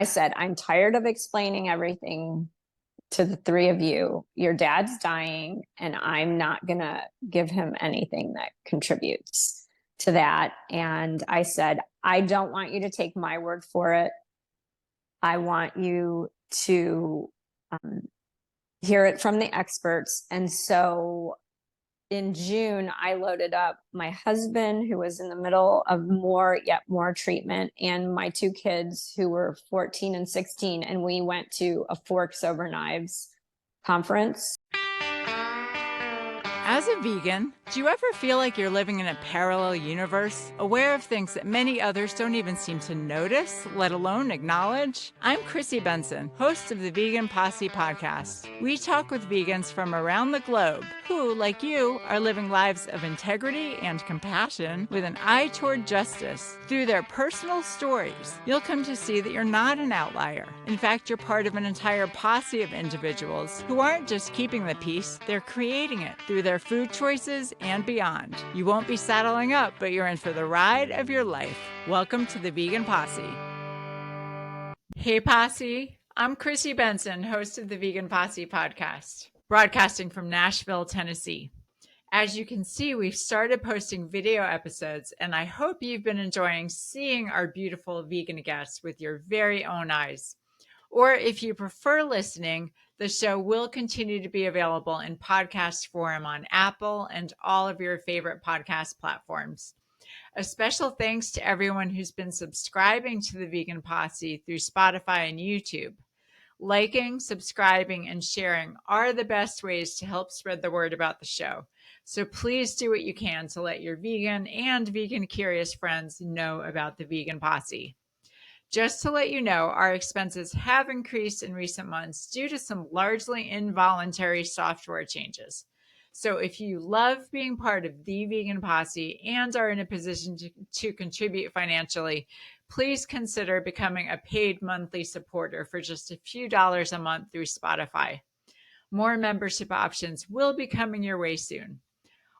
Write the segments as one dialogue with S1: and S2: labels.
S1: I said, I'm tired of explaining everything to the three of you. Your dad's dying, and I'm not going to give him anything that contributes to that. And I said, I don't want you to take my word for it. I want you to hear it from the experts. And so in June, I loaded up my husband, who was in the middle of yet more treatment, and my two kids, who were 14 and 16. And we went to a Forks Over Knives conference.
S2: As a vegan, do you ever feel like you're living in a parallel universe, aware of things that many others don't even seem to notice, let alone acknowledge? I'm Chrissy Benson, host of the Vegan Posse podcast. We talk with vegans from around the globe who, like you, are living lives of integrity and compassion with an eye toward justice. Through their personal stories, you'll come to see that you're not an outlier. In fact, you're part of an entire posse of individuals who aren't just keeping the peace, they're creating it through their food choices and beyond. You won't be saddling up, but you're in for the ride of your life. Welcome to the Vegan Posse. Hey Posse, I'm Chrissy Benson, host of the Vegan Posse podcast, broadcasting from Nashville, Tennessee. As you can see, we've started posting video episodes, and I hope you've been enjoying seeing our beautiful vegan guests with your very own eyes. Or if you prefer listening, the show will continue to be available in podcast form on Apple and all of your favorite podcast platforms. A special thanks to everyone who's been subscribing to the Vegan Posse through Spotify and YouTube. Liking, subscribing, and sharing are the best ways to help spread the word about the show. So please do what you can to let your vegan and vegan curious friends know about the Vegan Posse. Just to let you know, our expenses have increased in recent months due to some largely involuntary software changes. So if you love being part of the Vegan Posse and are in a position to contribute financially, please consider becoming a paid monthly supporter for just a few dollars a month through Spotify. More membership options will be coming your way soon.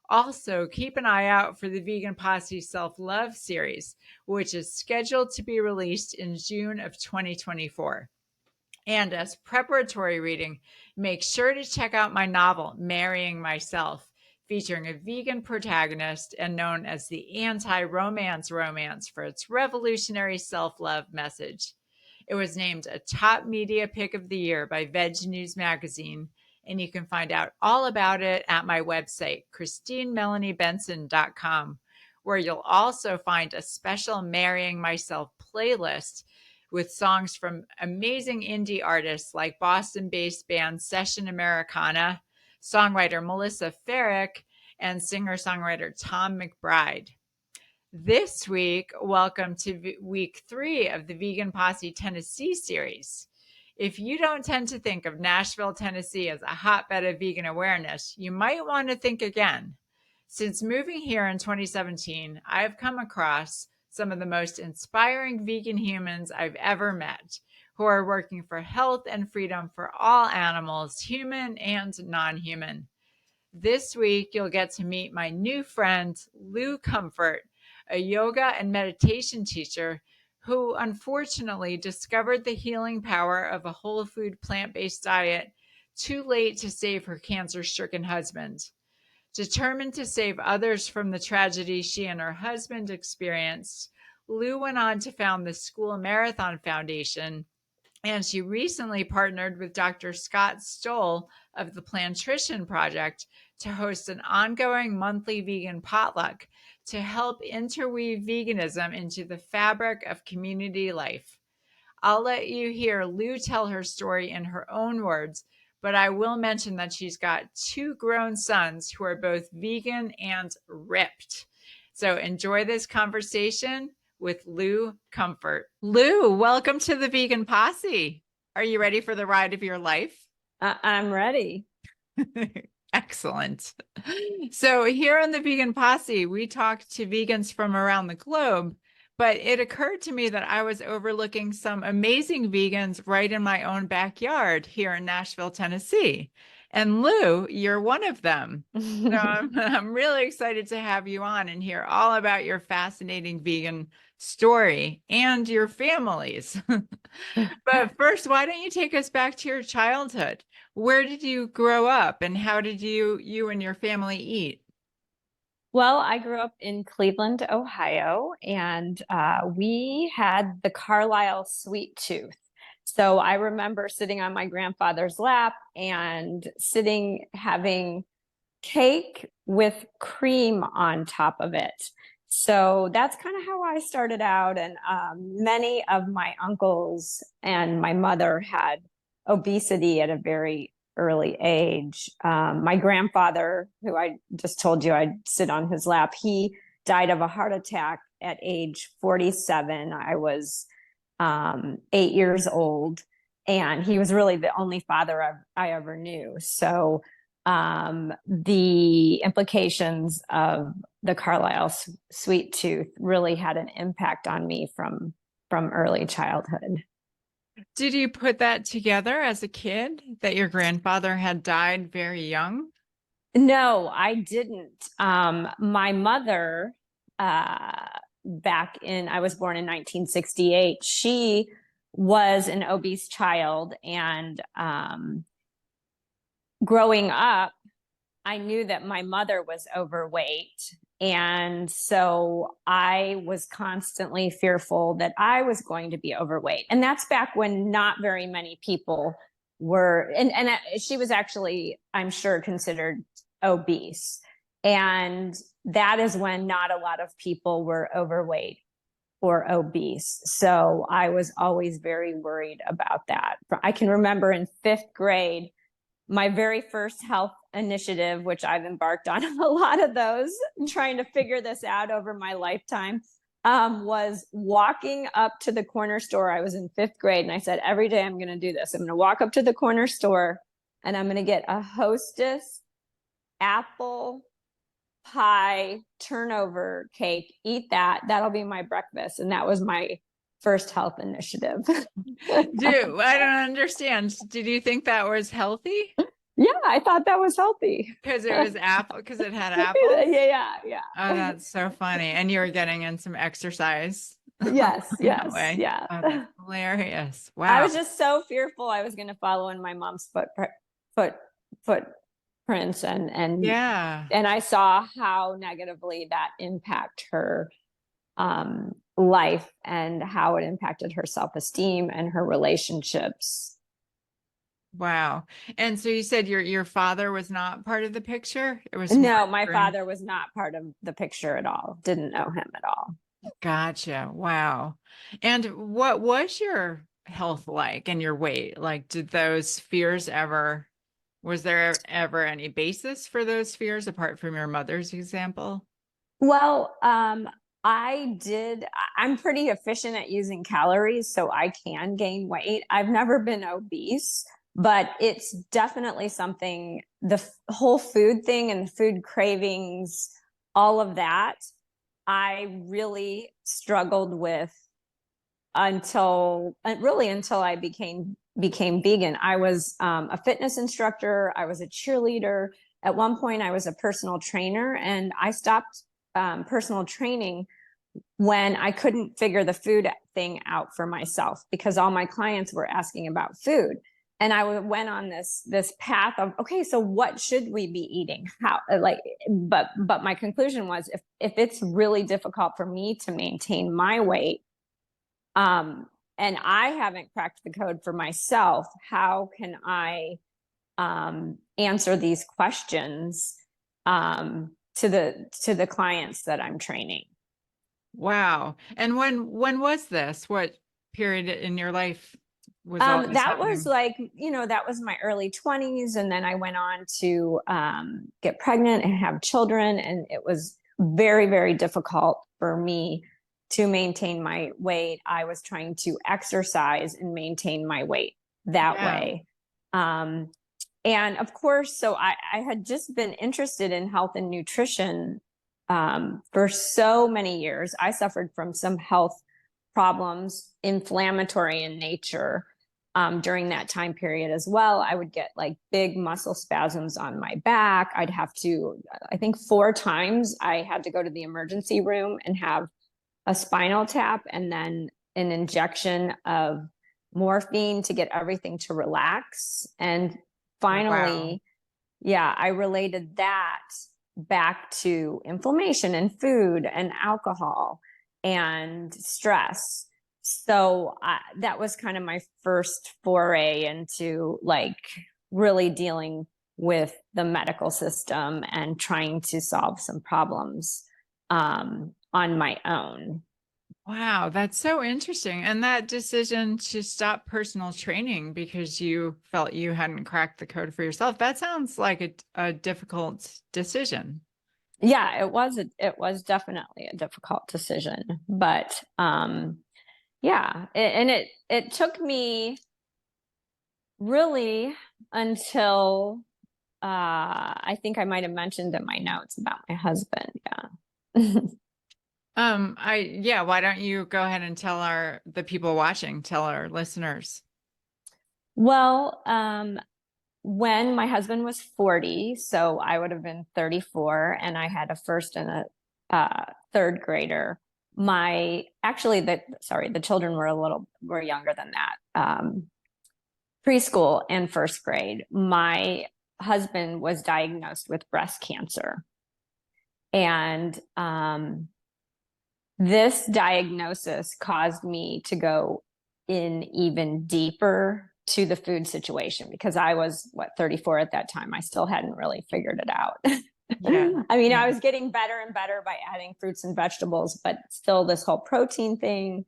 S2: Also, keep an eye out for the Vegan Posse Self-Love series, which is scheduled to be released in June of 2024. And as preparatory reading, make sure to check out my novel, Marrying Myself, featuring a vegan protagonist and known as the anti-romance romance for its revolutionary self-love message. It was named a top media pick of the year by Veg News Magazine, and you can find out all about it at my website, ChristineMelanieBenson.com, where you'll also find a special Marrying Myself playlist with songs from amazing indie artists like Boston-based band Session Americana, songwriter Melissa Farrick, and singer-songwriter Tom McBride. This week, welcome to week 3 of the Vegan Posse Tennessee series. If you don't tend to think of Nashville, Tennessee as a hotbed of vegan awareness, you might want to think again. Since moving here in 2017, I've come across some of the most inspiring vegan humans I've ever met, who are working for health and freedom for all animals, human and non-human. This week, you'll get to meet my new friend, Lou Comfort, a yoga and meditation teacher who unfortunately discovered the healing power of a whole food plant-based diet too late to save her cancer-stricken husband. Determined to save others from the tragedy she and her husband experienced, Lou went on to found the School Marathon Foundation, and she recently partnered with Dr. Scott Stoll of the Plantrition Project to host an ongoing monthly vegan potluck to help interweave veganism into the fabric of community life. I'll let you hear Lou tell her story in her own words, but I will mention that she's got 2 grown sons who are both vegan and ripped. So enjoy this conversation with Lou Comfort. Lou, welcome to the Vegan Posse. Are you ready for the ride of your life?
S1: I'm ready.
S2: Excellent. So here on the Vegan Posse, we talk to vegans from around the globe, but it occurred to me that I was overlooking some amazing vegans right in my own backyard here in Nashville, Tennessee. And Lou, you're one of them. So I'm really excited to have you on and hear all about your fascinating vegan story and your families. But first, why don't you take us back to your childhood? Where did you grow up and how did you and your family eat?
S1: Well, I grew up in Cleveland, Ohio, and we had the Carlisle sweet tooth. So I remember sitting on my grandfather's lap and sitting having cake with cream on top of it. So that's kind of how I started out. And many of my uncles and my mother had obesity at a very early age. My grandfather, who I just told you I'd sit on his lap, he died of a heart attack at age 47. I was 8 years old, and he was really the only father I ever knew. So the implications of the Carlisle sweet tooth really had an impact on me from early childhood.
S2: Did you put that together as a kid that your grandfather had died very young?
S1: No, I didn't. My mother, I was born in 1968. She was an obese child, and growing up, I knew that my mother was overweight. And so I was constantly fearful that I was going to be overweight. And that's back when not very many people were, and she was actually, I'm sure, considered obese. And that is when not a lot of people were overweight or obese. So I was always very worried about that. I can remember in fifth grade, my very first health initiative, which I've embarked on a lot of those, trying to figure this out over my lifetime, was walking up to the corner store. I was in fifth grade, and I said, every day I'm going to do this. I'm going to walk up to the corner store, and I'm going to get a Hostess apple pie turnover cake, eat that. That'll be my breakfast. And that was my first health initiative.
S2: I don't understand. Did you think that was healthy?
S1: Yeah, I thought that was healthy.
S2: Because it was apple, because it had apples?
S1: Yeah.
S2: Oh, that's so funny. And you were getting in some exercise.
S1: Yes,
S2: That way.
S1: yeah.
S2: Oh, that's hilarious. Wow.
S1: I was just so fearful I was going to follow in my mom's footprints, and
S2: yeah.
S1: And I saw how negatively that impact her life, and how it impacted her self-esteem and her relationships.
S2: Wow. And so you said your father was not part of the picture? It was
S1: No, my father was not part of the picture at all. Didn't know him at all.
S2: Gotcha. Wow. And what was your health like and your weight? Like, did those fears was there ever any basis for those fears apart from your mother's example?
S1: Well, I'm pretty efficient at using calories, so I can gain weight. I've never been obese, but it's definitely something, the whole food thing and food cravings, all of that, I really struggled with until I became vegan. I was a fitness instructor. I was a cheerleader. At one point, I was a personal trainer, and I stopped personal training when I couldn't figure the food thing out for myself, because all my clients were asking about food. And I went on this path of, okay, so what should we be eating? But my conclusion was, if it's really difficult for me to maintain my weight, and I haven't cracked the code for myself, how can I answer these questions to the clients that I'm training?
S2: Wow. And when was this? What period in your life was all this
S1: that
S2: happening?
S1: was that was my early 20s. And then I went on to get pregnant and have children. And it was very, very difficult for me to maintain my weight. I was trying to exercise and maintain my weight that way. And of course, so I had just been interested in health and nutrition for so many years. I suffered from some health problems, inflammatory in nature, during that time period as well. I would get like big muscle spasms on my back. I'd have to, I think 4 times I had to go to the emergency room and have a spinal tap and then an injection of morphine to get everything to relax. And
S2: Wow.
S1: finally, yeah, I related that back to inflammation and food and alcohol and stress. So that was kind of my first foray into like really dealing with the medical system and trying to solve some problems on my own.
S2: Wow, that's so interesting. And that decision to stop personal training because you felt you hadn't cracked the code for yourself, that sounds like a difficult decision.
S1: Yeah, it was definitely a difficult decision, but yeah, it took me really until I think I might have mentioned in my notes about my husband. Yeah.
S2: Yeah, why don't you go ahead and tell the people watching, tell our listeners.
S1: Well, when my husband was 40, so I would have been 34, and I had a first and a third grader. The children were younger than that. Preschool and first grade. My husband was diagnosed with breast cancer. And this diagnosis caused me to go in even deeper to the food situation because I was 34 at that time. I still hadn't really figured it out.
S2: Yeah.
S1: I mean,
S2: Yeah.
S1: I was getting better and better by adding fruits and vegetables, but still this whole protein thing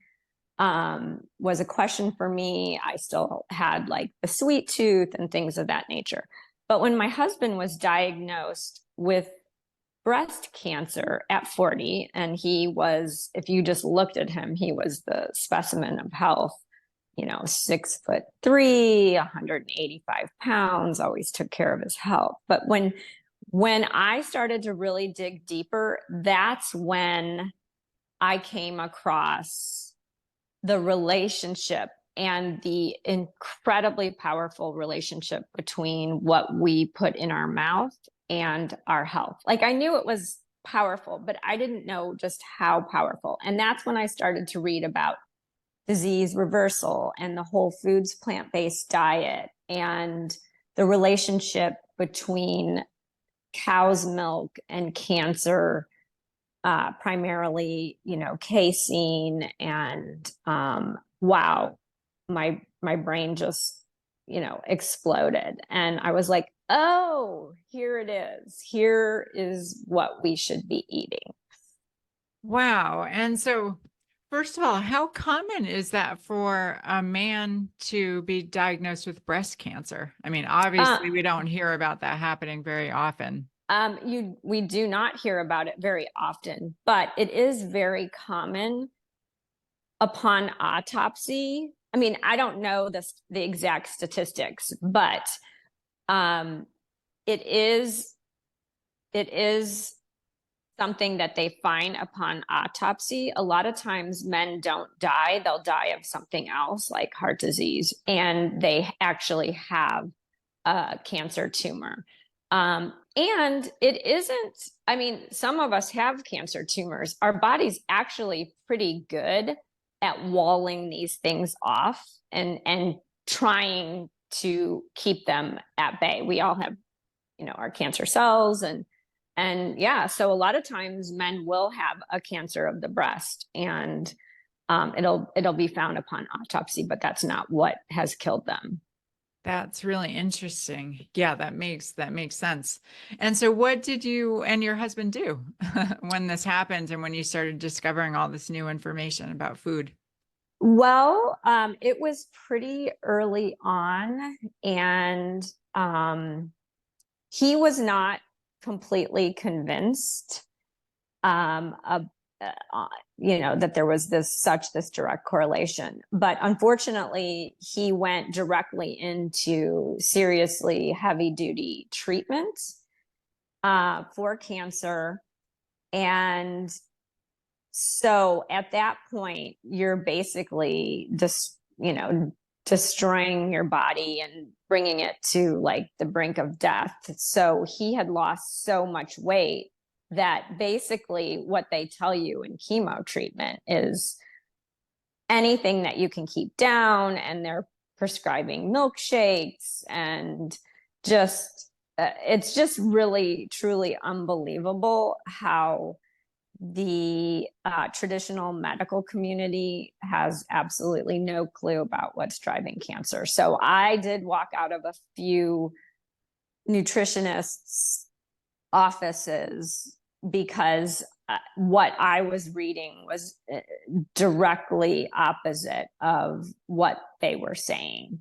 S1: was a question for me. I still had like the sweet tooth and things of that nature. But when my husband was diagnosed with breast cancer at 40, and he was, if you just looked at him, he was the specimen of health, 6'3", 185 pounds, always took care of his health. But when I started to really dig deeper, that's when I came across the relationship and the incredibly powerful relationship between what we put in our mouth and our health. Like I knew it was powerful, but I didn't know just how powerful. And that's when I started to read about disease reversal and the whole foods plant-based diet and the relationship between cow's milk and cancer, primarily, casein, and wow, my brain just, exploded. And I was like, oh, here it is. Here is what we should be eating.
S2: Wow. And so, first of all, how common is that for a man to be diagnosed with breast cancer? I mean, obviously, we don't hear about that happening very often.
S1: We do not hear about it very often, but it is very common upon autopsy. I mean, I don't know the exact statistics, but it is something that they find upon autopsy. A lot of times men don't die, they'll die of something else like heart disease, and they actually have a cancer tumor. And it isn't, I mean, some of us have cancer tumors. Our body's actually pretty good at walling these things off and trying to keep them at bay. We all have, our cancer cells and yeah, so a lot of times men will have a cancer of the breast, and it'll be found upon autopsy, but that's not what has killed them.
S2: That's really interesting. Yeah, that makes sense. And so what did you and your husband do when this happened and when you started discovering all this new information about food?
S1: Well, it was pretty early on, and he was not completely convinced of that there was this direct correlation. But unfortunately, he went directly into seriously heavy duty treatment for cancer. And so at that point, you're basically just, destroying your body and bringing it to like the brink of death. So he had lost so much weight that basically what they tell you in chemo treatment is anything that you can keep down, and they're prescribing milkshakes and just it's just really truly unbelievable how the traditional medical community has absolutely no clue about what's driving cancer. So I did walk out of a few nutritionists' offices because what I was reading was directly opposite of what they were saying.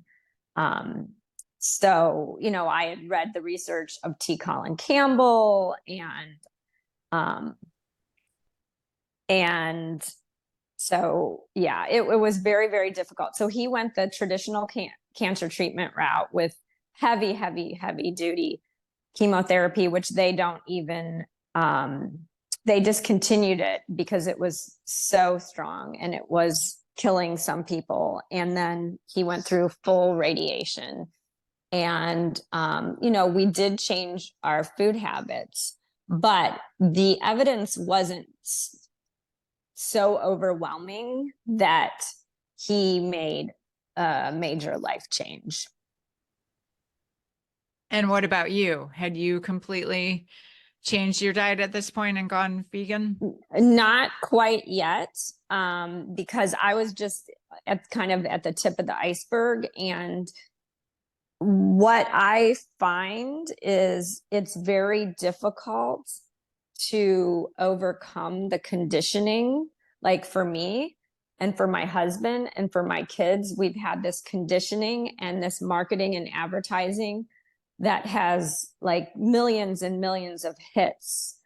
S1: So, you know, I had read the research of T. Colin Campbell and so, yeah, it was very, very difficult. So he went the traditional cancer treatment route with heavy, heavy, heavy duty chemotherapy, which they don't even, they discontinued it because it was so strong and it was killing some people. And then he went through full radiation. And, you know, we did change our food habits, but the evidence wasn't so overwhelming that he made a major life change.
S2: And what about you? Had you completely changed your diet at this point and gone vegan?
S1: Not quite yet, because I was just at the tip of the iceberg. And what I find is it's very difficult to overcome the conditioning. Like for me and for my husband and for my kids, we've had this conditioning and this marketing and advertising that has like millions and millions of hits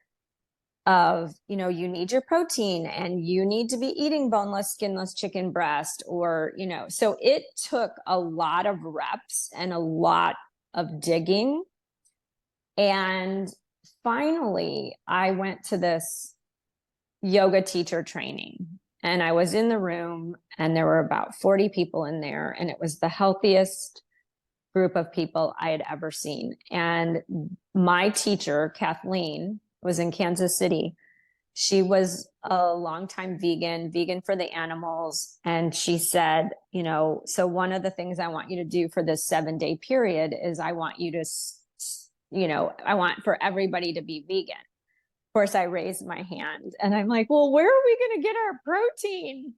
S1: of, you know, you need your protein and you need to be eating boneless, skinless chicken breast, or, you know, so it took a lot of reps and a lot of digging. And finally, I went to this yoga teacher training, and I was in the room and there were about 40 people in there, and it was the healthiest group of people I had ever seen. And my teacher, Kathleen, was in Kansas City. She was a longtime vegan for the animals. And she said, you know, so one of the things I want you to do for this 7-day period is I want you to, you know, I want for everybody to be vegan. Of course, I raised my hand and I'm like, well, where are we going to get our protein?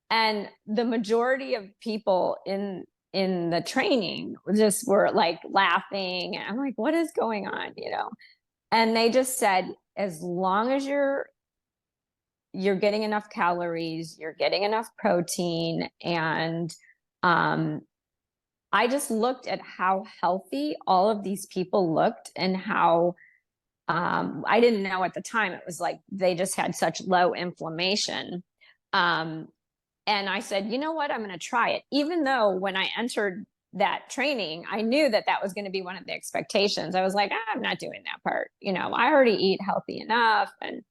S1: And the majority of people in the training just were like laughing. And I'm like, what is going on? You know? And they just said, as long as you're getting enough calories, you're getting enough protein. And I just looked at how healthy all of these people looked and how I didn't know at the time, it was like they just had such low inflammation. And I said, you know what, I'm going to try it. Even though when I entered that training, I knew that that was going to be one of the expectations. I was like, I'm not doing that part. You know, I already eat healthy enough. And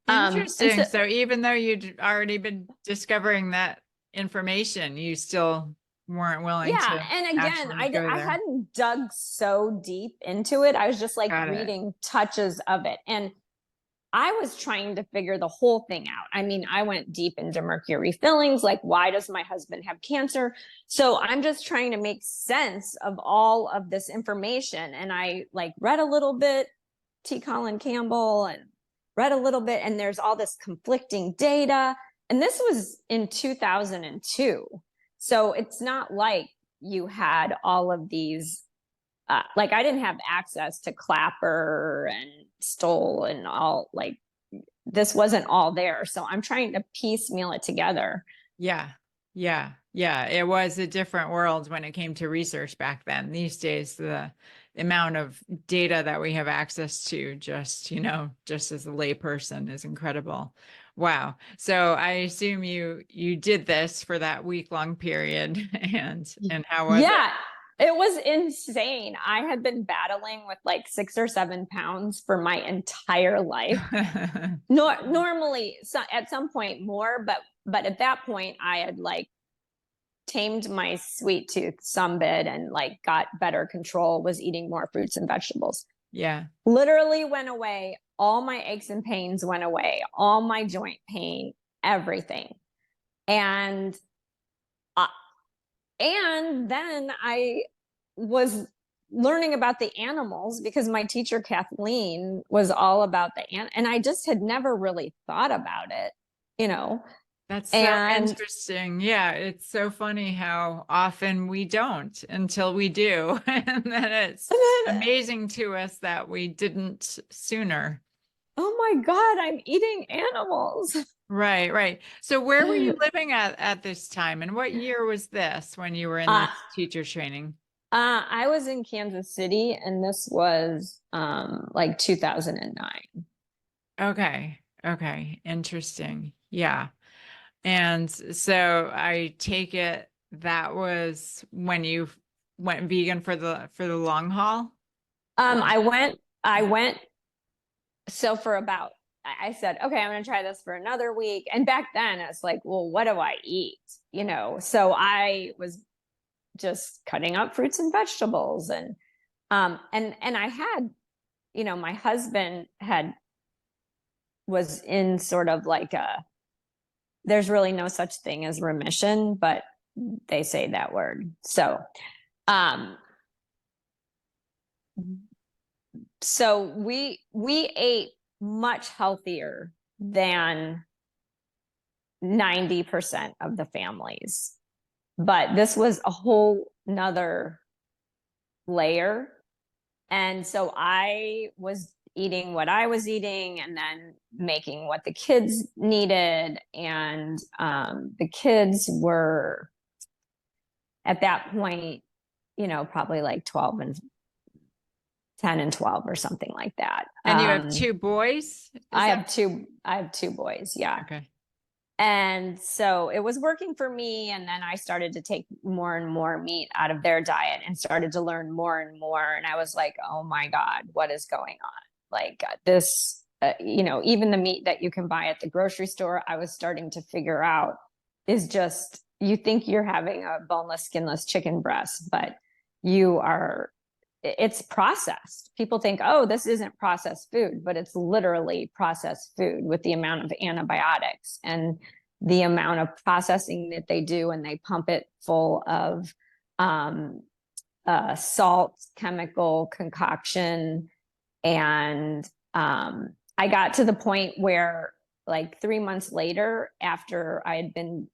S2: interesting. So even though you'd already been discovering that information, you still weren't willing to.
S1: Yeah. And again, I hadn't dug so deep into it. I was just like reading touches of it. And I was trying to figure the whole thing out. I mean, I went deep into mercury fillings, like why does my husband have cancer? So I'm just trying to make sense of all of this information. And I like read a little bit, T. Colin Campbell, and read a little bit, and there's all this conflicting data. And this was in 2002. So it's not like you had all of these like I didn't have access to Clapper and Stoll and all, like this wasn't all there. So I'm trying to piecemeal it together.
S2: Yeah. It was a different world when it came to research back then. These days, the amount of data that we have access to just, you know, just as a layperson is incredible. Wow. So I assume you did this for that week-long period and how was it?
S1: Yeah. It was insane. I had been battling with like 6 or 7 pounds for my entire life. Normally, at some point more, but at that point, I had like tamed my sweet tooth some bit and like got better control. Was eating more fruits and vegetables.
S2: Yeah,
S1: literally went away all my aches and pains went away, all my joint pain, everything. And uh, and then I was learning about the animals because my teacher Kathleen was all about and I just had never really thought about it, you know.
S2: That's so
S1: And
S2: interesting. Yeah, it's so funny how often we don't until we do. And then it's
S1: then,
S2: amazing to us that we didn't sooner.
S1: oh my God, I'm eating animals.
S2: Right, right. So where were you living at this time? And what year was this when you were in
S1: Uh,
S2: this teacher training?
S1: I was in Kansas City, and this was like 2009.
S2: Okay. Okay. Interesting. Yeah. And so I take it that was when you went vegan for the long haul? Or
S1: I went, so for about, I said, okay, I'm going to try this for another week. And back then it's like, well, what do I eat? So I was just cutting up fruits and vegetables and I had, my husband was in sort of like there's really no such thing as remission, but they say that word. Um, so we ate much healthier than 90% of the families. But this was a whole nother layer. And so I was eating what I was eating and then making what the kids needed. And the kids were at that point, probably like 12 and 10 and 12 or something like that.
S2: And you have two boys?
S1: I have two boys. Yeah.
S2: Okay.
S1: And so it was working for me. And then I started to take more and more meat out of their diet and started to learn more and more. And I was like, oh my God, what is going on? Like this, even the meat that you can buy at the grocery store, I was starting to figure out is just, you think you're having a boneless, skinless chicken breast, but it's processed. People think, oh, this isn't processed food, but it's literally processed food with the amount of antibiotics and the amount of processing that they do. And they pump it full of salt, chemical concoction. And I got to the point where, like 3 months later, after I had been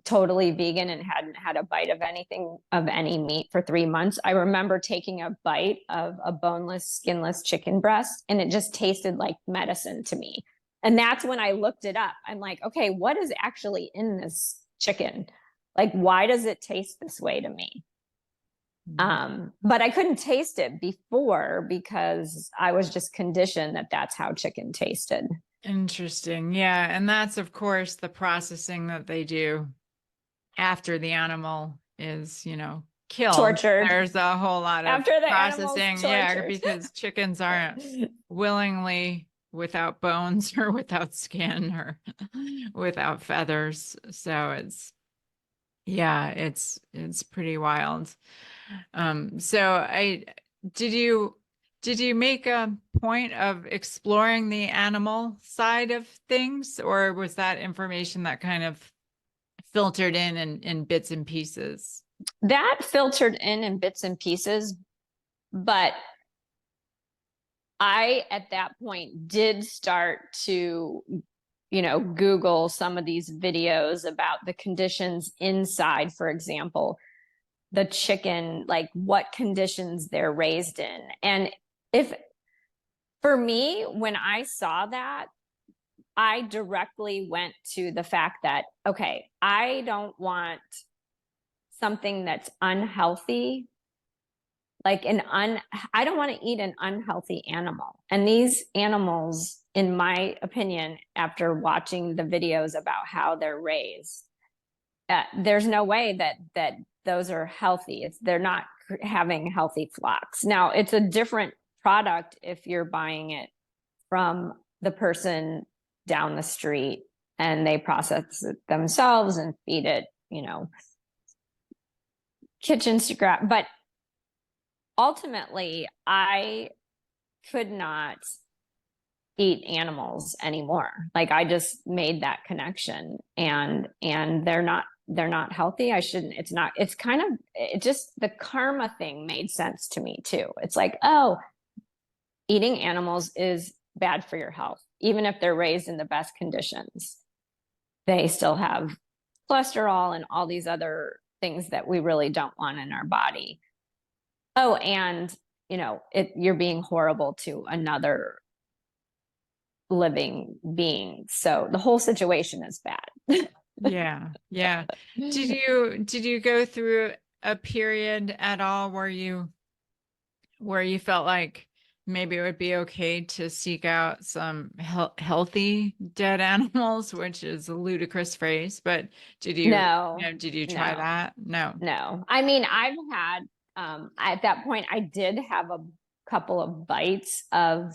S1: totally vegan and hadn't had a bite of anything of any meat for 3 months, I remember taking a bite of a boneless, skinless chicken breast, and it just tasted like medicine to me. And that's when I looked it up. I'm like, okay, what is actually in this chicken? Like, why does it taste this way to me? But I couldn't taste it before because I was just conditioned that that's how chicken tasted.
S2: Interesting. Yeah. And that's, of course, the processing that they do after the animal is, killed.
S1: Tortured.
S2: There's a whole lot of
S1: After the
S2: processing. Yeah,
S1: tortured.
S2: because chickens aren't willingly without bones or without skin or without feathers. So it's pretty wild. So did you make a point of exploring the animal side of things, or was that information that kind of filtered in bits and pieces?
S1: That filtered in bits and pieces, but I, at that point, did start to, Google some of these videos about the conditions inside, for example, the chicken, like what conditions they're raised in. And for me, when I saw that, I directly went to the fact that, okay, I don't want something that's unhealthy, I don't want to eat an unhealthy animal. And these animals, in my opinion, after watching the videos about how they're raised, there's no way that those are healthy. They're not having healthy flocks. Now, it's a different product if you're buying it from the person down the street and they process it themselves and feed it, kitchen scrap. But ultimately, I could not eat animals anymore. Like I just made that connection, and they're not healthy. It's kind of, it just, the karma thing made sense to me too. It's like, oh, eating animals is bad for your health. Even if they're raised in the best conditions, they still have cholesterol and all these other things that we really don't want in our body. Oh, and you're being horrible to another living being. So the whole situation is bad.
S2: Yeah. Yeah. Did you go through a period at all where you felt like maybe it would be okay to seek out some healthy dead animals, which is a ludicrous phrase, but did you try
S1: No,
S2: that? No.
S1: no. I mean, I've had, at that point, I did have a couple of bites of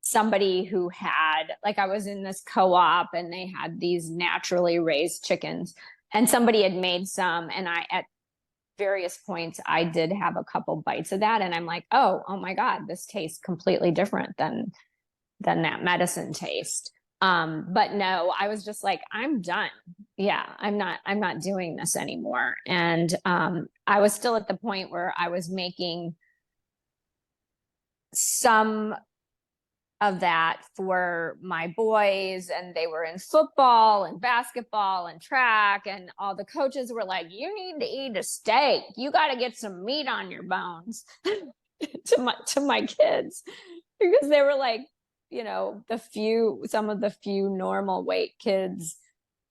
S1: somebody who had, like, I was in this co-op and they had these naturally raised chickens, and somebody had made some, and at various points I did have a couple bites of that, and I'm like, oh my God, this tastes completely different than that medicine taste. But no, I was just like, I'm done. Yeah, I'm not doing this anymore. And I was still at the point where I was making some of that for my boys, and they were in football and basketball and track, and all the coaches were like, you need to eat a steak, you got to get some meat on your bones to my kids, because they were like, some of the few normal weight kids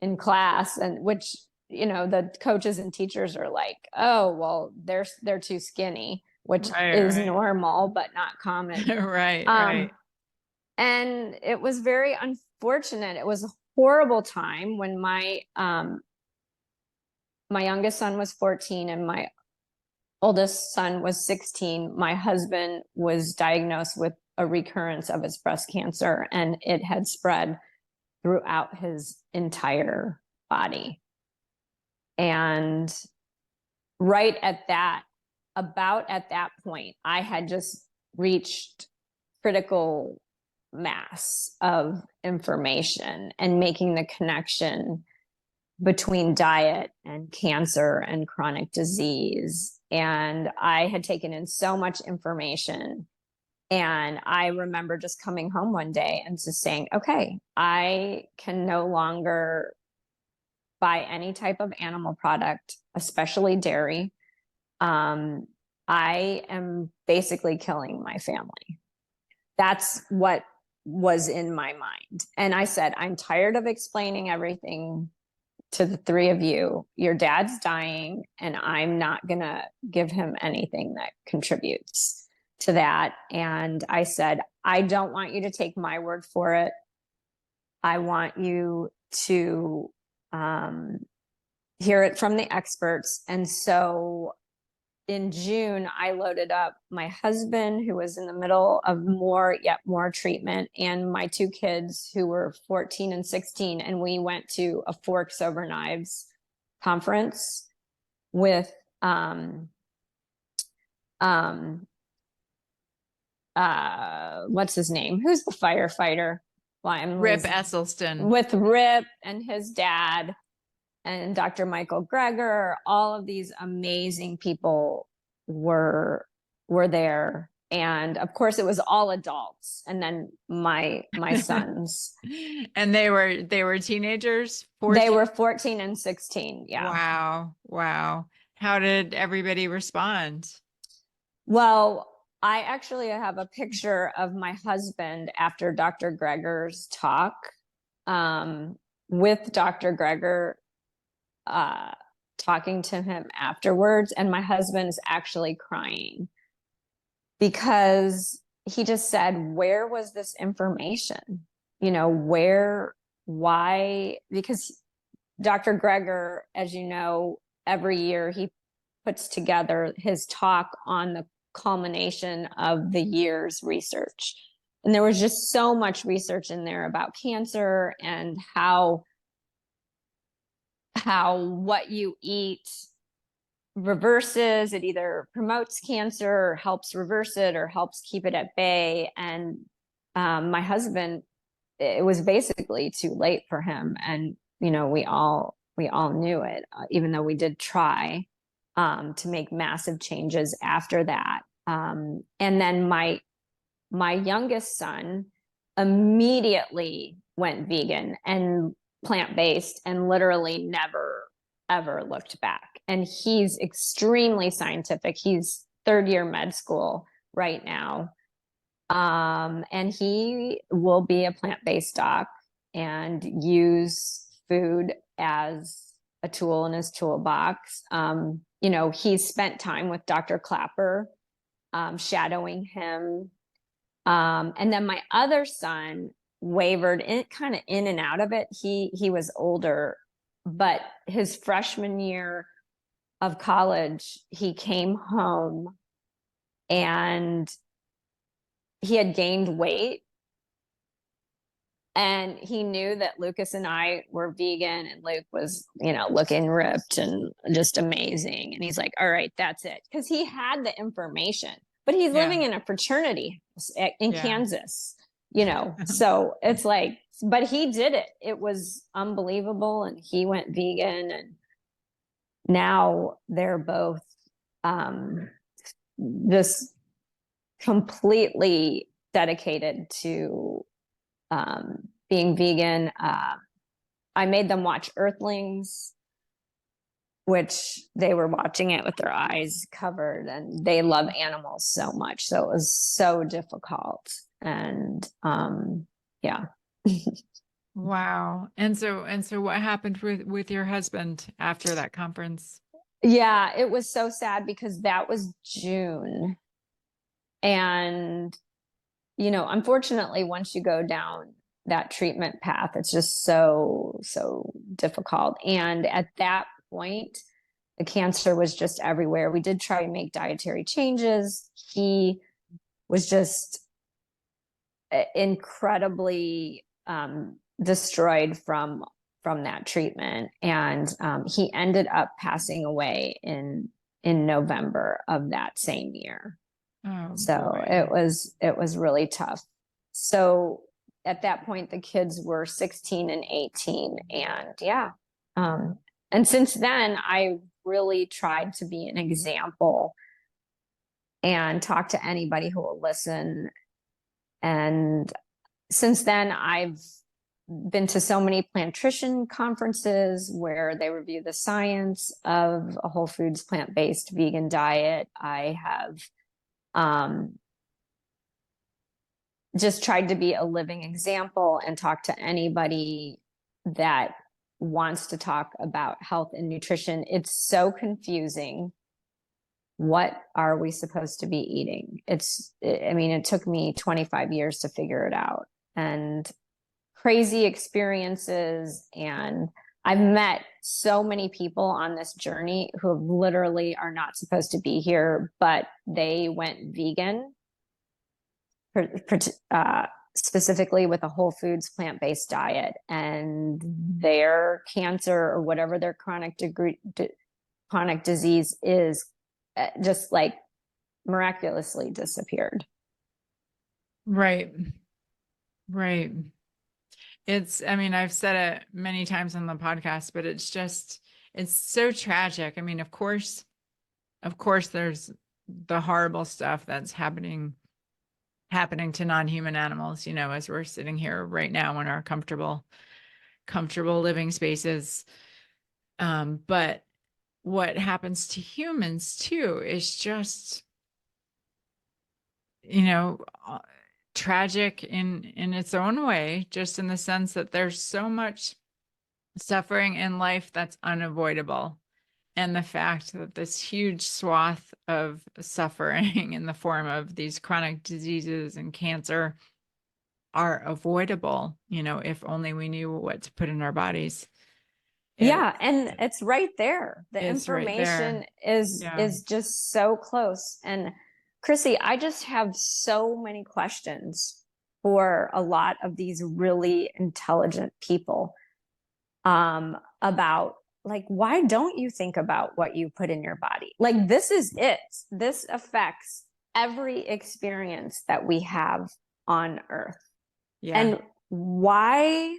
S1: in class, and which the coaches and teachers are like, oh well, they're too skinny, which is normal but not common.
S2: Right.
S1: And it was very unfortunate. It was a horrible time when my youngest son was 14 and my oldest son was 16. My husband was diagnosed with a recurrence of his breast cancer, and it had spread throughout his entire body. And about at that point, I had just reached critical mass of information and making the connection between diet and cancer and chronic disease. And I had taken in so much information. And I remember just coming home one day and just saying, okay, I can no longer buy any type of animal product, especially dairy. I am basically killing my family. That's what was in my mind. And I said, I'm tired of explaining everything to the three of you. Your dad's dying, and I'm not going to give him anything that contributes to that. And I said, I don't want you to take my word for it. I want you to hear it from the experts. And so in June, I loaded up my husband, who was in the middle of more treatment, and my two kids, who were 14 and 16. And we went to a Forks Over Knives conference with what's his name? Who's the firefighter?
S2: Rip Esselstyn.
S1: With Rip and his dad and Dr. Michael Greger. All of these amazing people were there. And of course it was all adults. And then my sons.
S2: And they were teenagers?
S1: 14? They were 14 and 16. Yeah.
S2: Wow. How did everybody respond?
S1: Well, I actually have a picture of my husband after Dr. Greger's talk, with Dr. Greger talking to him afterwards. And my husband's actually crying because he just said, where was this information? Why? Because Dr. Greger, as you know, every year he puts together his talk on the culmination of the year's research. And there was just so much research in there about cancer and how what you eat reverses it, either promotes cancer or helps reverse it or helps keep it at bay. And my husband, it was basically too late for him. And, we all knew it, even though we did try, to make massive changes after that. And then my youngest son immediately went vegan and plant-based and literally never, ever looked back. And he's extremely scientific. He's third year med school right now. And he will be a plant-based doc and use food as a tool in his toolbox. He's spent time with Dr. Clapper, shadowing him. And then my other son wavered kind of in and out of it. He was older, but his freshman year of college, he came home and he had gained weight. And he knew that Lucas and I were vegan, and Luke was, looking ripped and just amazing. And he's like, all right, that's it. Because he had the information, but he's living in a fraternity in Kansas, so it's like, but he did it. It was unbelievable. And he went vegan, and now they're both just completely dedicated to being vegan. I made them watch Earthlings, which they were watching it with their eyes covered, and they love animals so much. So it was so difficult. And yeah.
S2: Wow. And so what happened with your husband after that conference?
S1: Yeah, it was so sad because that was June. And, unfortunately, once you go down that treatment path, it's just so, so difficult. And at that point, the cancer was just everywhere. We did try to make dietary changes. He was just incredibly destroyed from that treatment. And he ended up passing away in November of that same year.
S2: Oh,
S1: So
S2: boy.
S1: it was really tough. So at that point, the kids were 16 and 18. And yeah. And since then, I really tried to be an example and talk to anybody who will listen. And since then, I've been to so many plantrition conferences where they review the science of a whole foods, plant-based vegan diet. I have just tried to be a living example and talk to anybody that wants to talk about health and nutrition. It's so confusing. What are we supposed to be eating? It took me 25 years to figure it out, and crazy experiences. And I've met so many people on this journey who literally are not supposed to be here, but they went vegan, specifically with a whole foods, plant-based diet, and their cancer or whatever their chronic disease is just like miraculously disappeared.
S2: Right. I've said it many times on the podcast, but it's so tragic. Of course there's the horrible stuff that's happening to non-human animals, as we're sitting here right now in our comfortable living spaces. But what happens to humans too is just, tragic in its own way, just in the sense that there's so much suffering in life that's unavoidable. And the fact that this huge swath of suffering in the form of these chronic diseases and cancer are avoidable, if only we knew what to put in our bodies.
S1: Yeah, and it's right there. The information
S2: right there.
S1: is just so close. And Chrissy, I just have so many questions for a lot of these really intelligent people about, like, why don't you think about what you put in your body? Like, this is it. This affects every experience that we have on Earth.
S2: Yeah.
S1: And why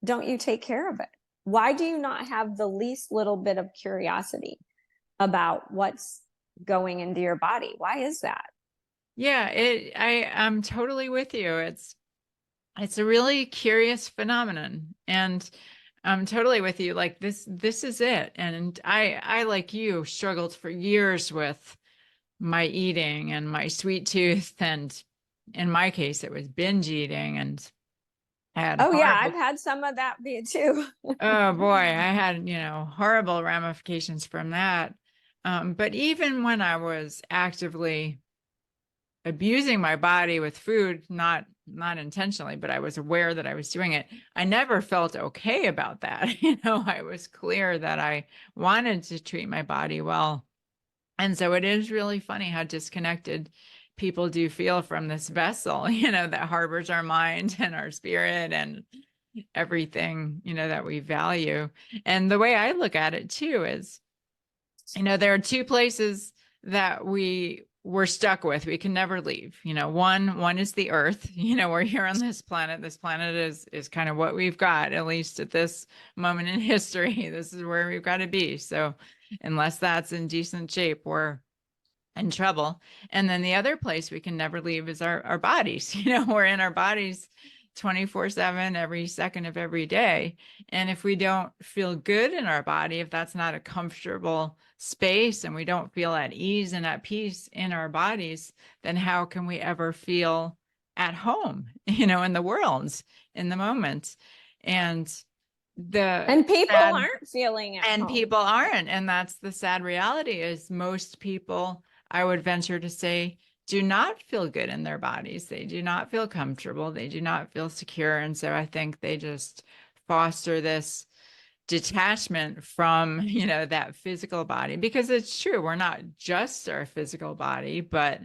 S1: don't you take care of it? Why do you not have the least little bit of curiosity about what's going into your body? Why is that?
S2: Yeah, I'm totally with you. It's a really curious phenomenon. And I'm totally with you. Like this is it. And I like you struggled for years with my eating and my sweet tooth. And in my case, it was binge eating and I had
S1: Oh yeah,
S2: horrible,
S1: I've had some of that be too.
S2: oh boy, I had, horrible ramifications from that. But even when I was actively abusing my body with food, not intentionally, but I was aware that I was doing it. I never felt okay about that. I was clear that I wanted to treat my body well. And so it is really funny how disconnected people do feel from this vessel, that harbors our mind and our spirit and everything, that we value. And the way I look at it too is, there are two places that we're stuck with. We can never leave. One is the earth. We're here on this planet. This planet is kind of what we've got, at least at this moment in history. This is where we've got to be. So unless that's in decent shape, we're in trouble. And then the other place we can never leave is our bodies. We're in our bodies 24/7, every second of every day. And if we don't feel good in our body, if that's not a comfortable space and we don't feel at ease and at peace in our bodies, then how can we ever feel at home, in the world, in the moment? And the
S1: And people
S2: sad
S1: aren't feeling at
S2: and
S1: home.
S2: people aren't. And that's the sad reality is most people, I would venture to say, do not feel good in their bodies. They do not feel comfortable. They do not feel secure. And so I think they just foster this detachment from, that physical body, because it's true. We're not just our physical body, but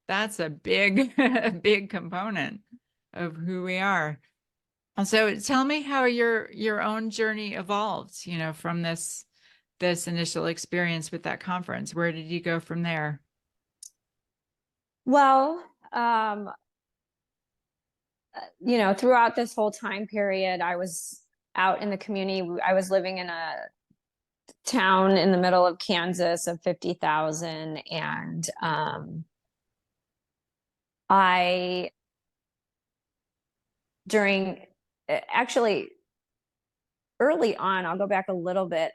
S2: that's a big, a big component of who we are. And so tell me how your own journey evolved, from this initial experience with that conference. Where did you go from there?
S1: Well, throughout this whole time period, I was out in the community. I was living in a town in the middle of Kansas of 50,000. And I, during actually early on, I'll go back a little bit.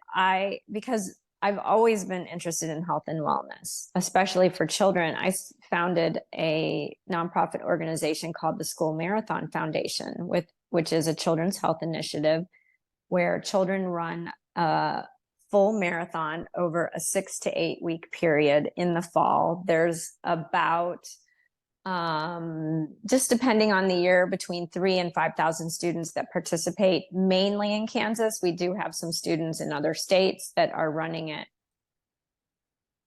S1: Because I've always been interested in health and wellness, especially for children. I founded a nonprofit organization called the School Marathon Foundation, which is a children's health initiative where children run a full marathon over a 6 to 8 week period in the fall. There's about just depending on the year, between 3,000 and 5,000 students that participate, mainly in Kansas. We do have some students in other states that are running it.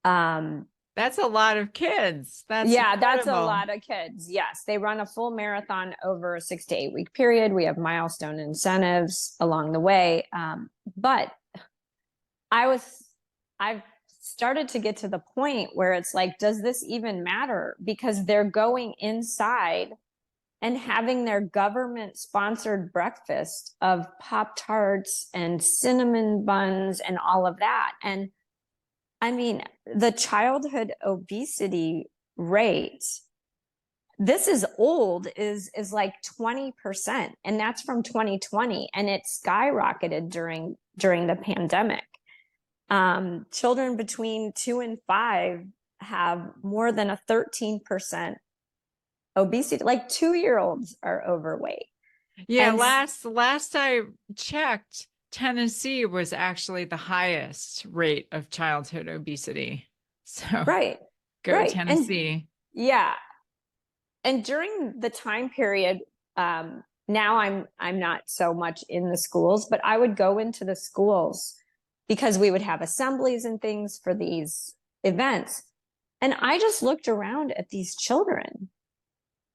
S2: That's a lot of kids. That's
S1: Yeah, that's a
S2: incredible.
S1: lot of kids. Yes, they run a full marathon over a 6 to 8 week period. We have milestone incentives along the way. But I've started to get to the point where it's like, does this even matter? Because they're going inside and having their government sponsored breakfast of Pop-Tarts and cinnamon buns and all of that. And I mean, the childhood obesity rate, this is old, is like 20%. And that's from 2020. And it skyrocketed during the pandemic. Children between 2 and 5 have more than a 13% obesity. Like 2-year-olds are overweight.
S2: Yeah,
S1: And
S2: last I checked, Tennessee was actually the highest rate of childhood obesity. So
S1: right,
S2: go
S1: right. And
S2: Tennessee.
S1: yeah. And during the time period, now I'm not so much in the schools, but I would go into the schools because we would have assemblies and things for these events. And I just looked around at these children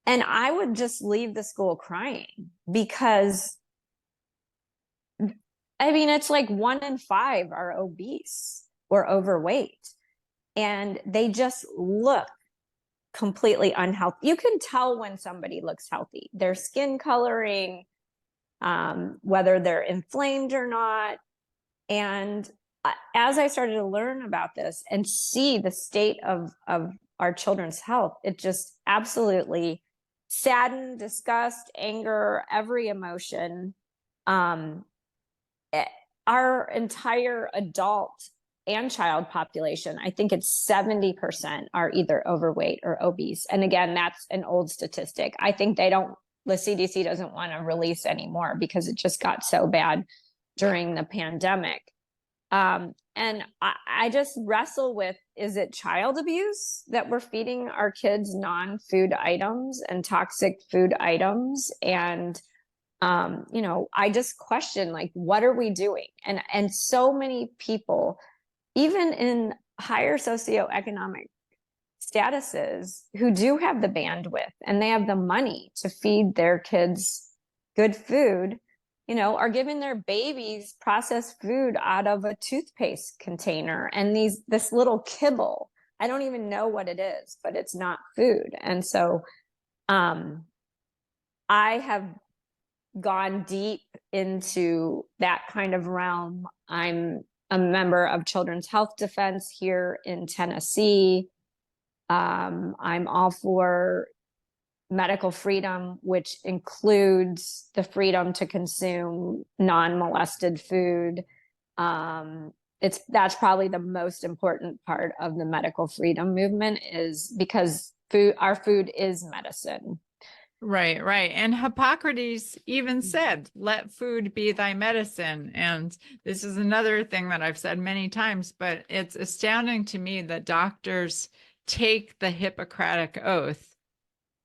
S1: and I would just leave the school crying because I mean, it's like 1 in 5 are obese or overweight. And they just look completely unhealthy. You can tell when somebody looks healthy, their skin coloring, whether they're inflamed or not. And as I started to learn about this and see the state of our children's health, it just absolutely saddened, disgust, anger, every emotion. Our entire adult and child population, I think it's 70% are either overweight or obese. And again, that's an old statistic. I think the CDC doesn't want to release anymore because it just got so bad during the pandemic. And I just wrestle with, is it child abuse that we're feeding our kids non-food items and toxic food items? And, I just question, like, what are we doing? And so many people, even in higher socioeconomic statuses, who do have the bandwidth and they have the money to feed their kids good food, are giving their babies processed food out of a toothpaste container and this little kibble. I don't even know what it is, but it's not food. And so I have gone deep into that kind of realm. I'm a member of Children's Health Defense here in Tennessee. I'm all for medical freedom, which includes the freedom to consume non-molested food. That's probably the most important part of the medical freedom movement, is because our food is medicine.
S2: Right. And Hippocrates even said, let food be thy medicine. And this is another thing that I've said many times, but it's astounding to me that doctors take the Hippocratic Oath.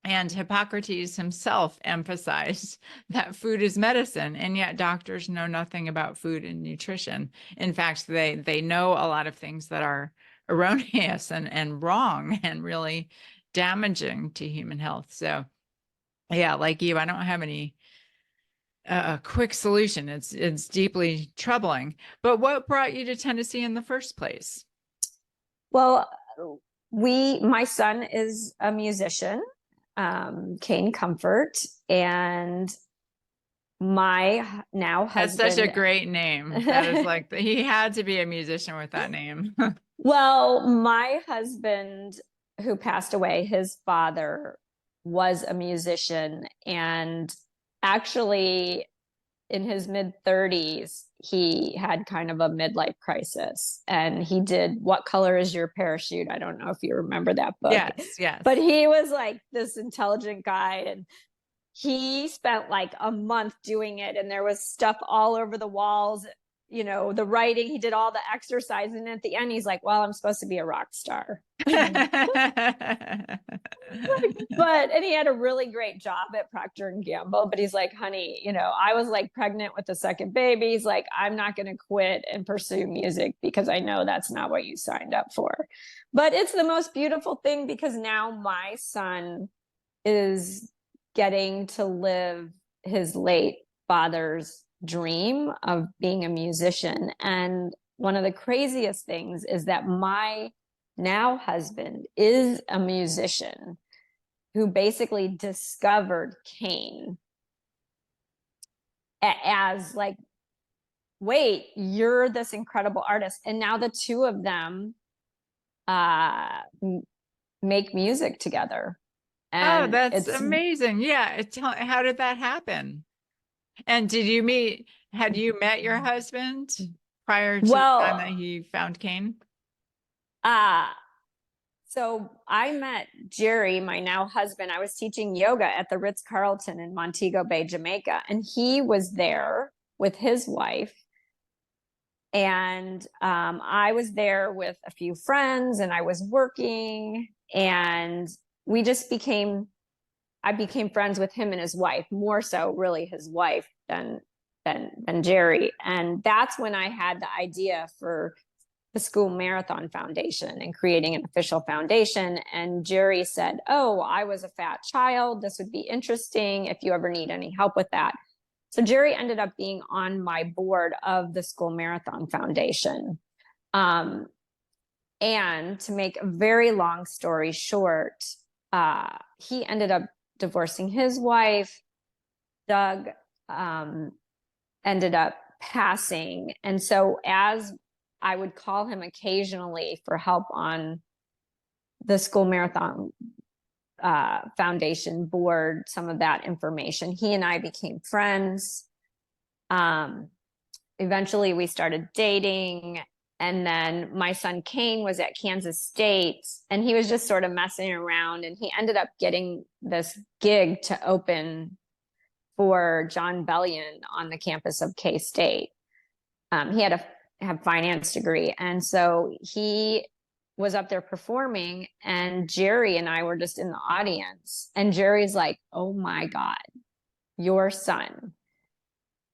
S2: And Hippocrates himself emphasized that food is medicine, and yet doctors know nothing about food and nutrition. In fact, they know a lot of things that are erroneous and wrong and really damaging to human health. So yeah, like you, I don't have any quick solution. It's deeply troubling. But what brought you to Tennessee in the first place?
S1: Well, my son is a musician, Kane Comfort, and my now husband.
S2: That's such a great name. That is like, he had to be a musician with that name.
S1: Well, my husband, who passed away, his father was a musician, and actually in his mid-30s, he had kind of a midlife crisis, and he did What Color Is Your Parachute? I don't know if you remember that book.
S2: Yes.
S1: But he was like this intelligent guy, and he spent like a month doing it, and there was stuff all over the walls, the writing. He did all the exercise, and at the end he's like, well, I'm supposed to be a rock star. And he had a really great job at Procter & Gamble, but he's like, honey, I was like pregnant with the second baby. He's like, I'm not going to quit and pursue music because I know that's not what you signed up for. But it's the most beautiful thing, because now my son is getting to live his late father's dream of being a musician. And one of the craziest things is that my now husband is a musician who basically discovered Kane as like, wait, you're this incredible artist. And now the two of them make music together. And
S2: that's amazing. Yeah. How did that happen? And had you met your husband prior to the time that he found Kane?
S1: So I met Jerry, my now husband. I was teaching yoga at the Ritz-Carlton in Montego Bay, Jamaica, and he was there with his wife. And I was there with a few friends, and I was working, and I became friends with him and his wife, more so really his wife than Jerry. And that's when I had the idea for the School Marathon Foundation and creating an official foundation. And Jerry said, oh, I was a fat child. This would be interesting if you ever need any help with that. So Jerry ended up being on my board of the School Marathon Foundation. And to make a very long story short, he ended up divorcing his wife. Doug ended up passing. And so as I would call him occasionally for help on the school marathon foundation board, some of that information, he and I became friends. Eventually we started dating. And then my son Kane was at Kansas State and he was just sort of messing around, and he ended up getting this gig to open for John Bellion on the campus of K-State. He had a finance degree. And so he was up there performing, and Jerry and I were just in the audience. And Jerry's like, "Oh my God, your son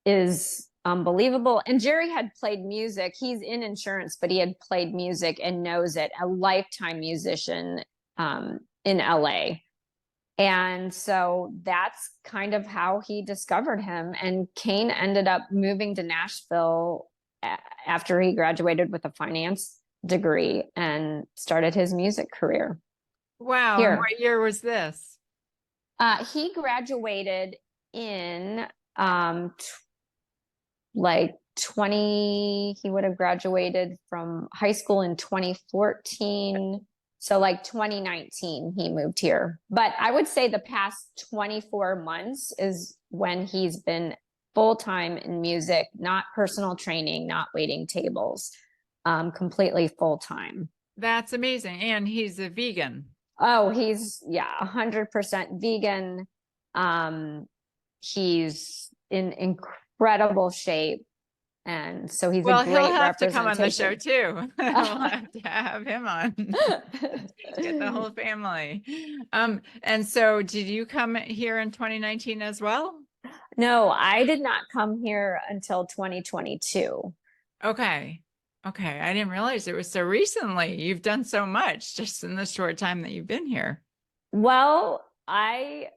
S1: is unbelievable." And Jerry had played music. He's in insurance, but he had played music and knows it, a lifetime musician in LA. And so that's kind of how he discovered him. And Kane ended up moving to Nashville after he graduated with a finance degree and started his music career.
S2: Wow.
S1: Here.
S2: And what year was this?
S1: He graduated in he would have graduated from high school in 2014. So like 2019, he moved here. But I would say the past 24 months is when he's been full-time in music, not personal training, not waiting tables, completely full-time.
S2: That's amazing. And he's a vegan.
S1: Oh, he's 100% vegan. He's in incredible shape. And so he's a great
S2: he'll have to
S1: representation.
S2: come on the show too. We'll have to have him on. Get the whole family. And so did you come here in 2019 as well?
S1: No, I did not come here until 2022.
S2: Okay. Okay. I didn't realize it was so recently. You've done so much just in the short time that you've been here.
S1: Well, I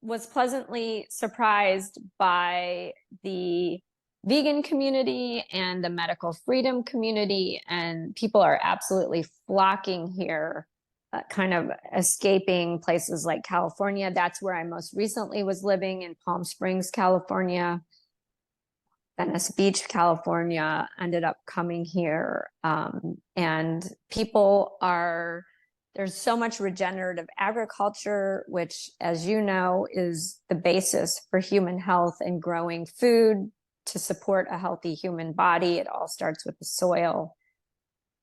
S1: was pleasantly surprised by the vegan community and the medical freedom community, and people are absolutely flocking here, kind of escaping places like California. That's where I most recently was living, in Palm Springs, California. Venice Beach, California, ended up coming here. And people there's so much regenerative agriculture, which, as you know, is the basis for human health and growing food to support a healthy human body. It all starts with the soil.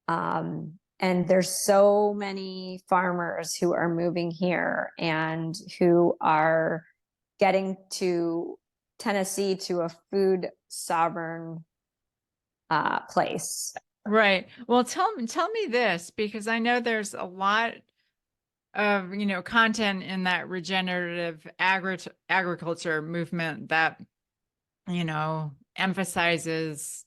S1: And there's so many farmers who are moving here and who are getting to Tennessee to a food sovereign place.
S2: Right. Well, tell me this, because I know there's a lot of, content in that regenerative agriculture movement that, emphasizes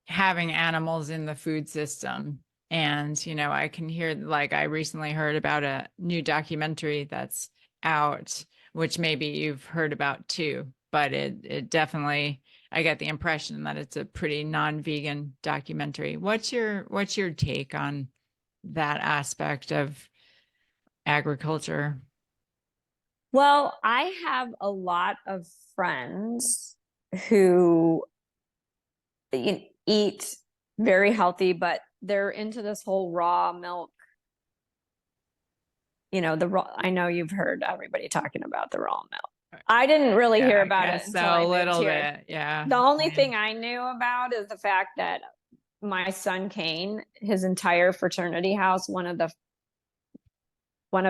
S2: having animals in the food system. And, I can hear, like, I recently heard about a new documentary that's out, which maybe you've heard about too, but it definitely, I get the impression that it's a pretty non-vegan documentary. What's your take on that aspect of agriculture?
S1: Well, I have a lot of friends who eat very healthy, but they're into this whole raw milk. I know you've heard everybody talking about the raw milk. I didn't really hear about it until I moved here.
S2: Bit, yeah.
S1: The only thing I knew about is the fact that my son Kane, his entire fraternity house, one of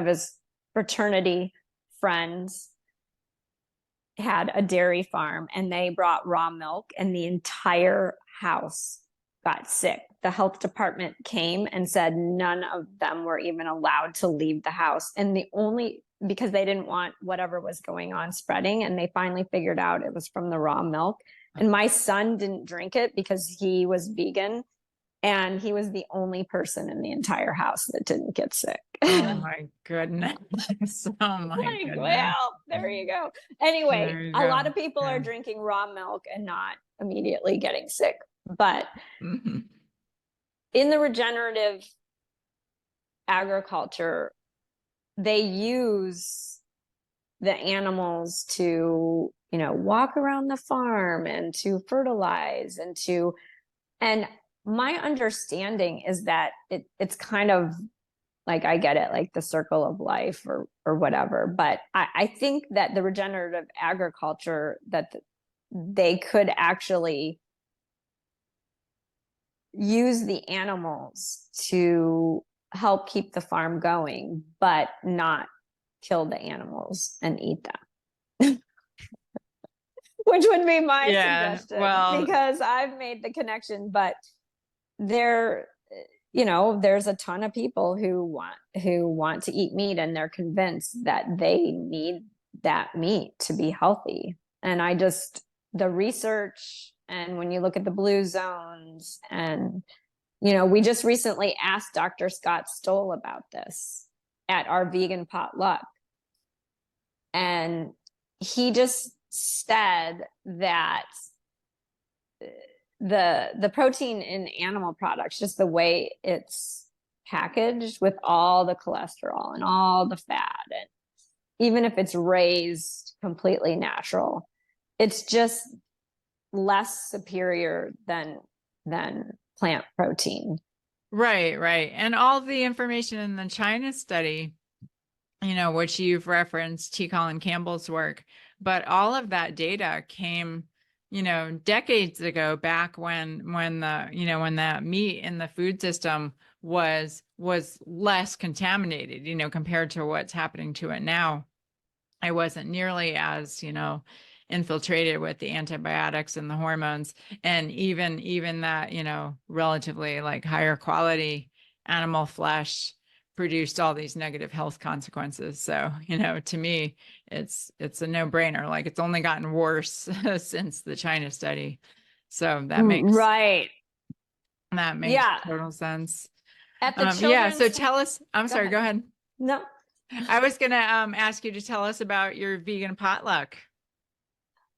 S1: his fraternity friends had a dairy farm, and they brought raw milk, and the entire house got sick. The health department came and said none of them were even allowed to leave the house. And because they didn't want whatever was going on spreading, and they finally figured out it was from the raw milk. And my son didn't drink it because he was vegan, and he was the only person in the entire house that didn't get sick.
S2: Oh my goodness. Oh my goodness.
S1: Well, there you go. Anyway, a lot of people are drinking raw milk and not immediately getting sick. But in the regenerative agriculture, they use the animals to, walk around the farm and to fertilize and my understanding is that it's kind of like, I get it, like the circle of life or whatever. But I think that the regenerative agriculture, that they could actually use the animals to help keep the farm going, but not kill the animals and eat them. Which would be my suggestion.
S2: Well,
S1: because I've made the connection, but there, there's a ton of people who want to eat meat, and they're convinced that they need that meat to be healthy. And the research, and when you look at the blue zones, and we just recently asked Dr. Scott Stoll about this at our vegan potluck, and he just said that the protein in animal products, just the way it's packaged with all the cholesterol and all the fat, and even if it's raised completely natural, it's just less superior than plant protein.
S2: Right. And all the information in the China study, which you've referenced, T. Colin Campbell's work, but all of that data came, decades ago, back when the meat in the food system was less contaminated, compared to what's happening to it now. I wasn't nearly as, infiltrated with the antibiotics and the hormones, and even that, relatively like higher quality animal flesh produced all these negative health consequences. So, to me, it's a no-brainer. Like, it's only gotten worse since the China study. So that makes total sense.
S1: At the children's,
S2: so tell us, go ahead.
S1: No.
S2: I was going to ask you to tell us about your vegan potluck.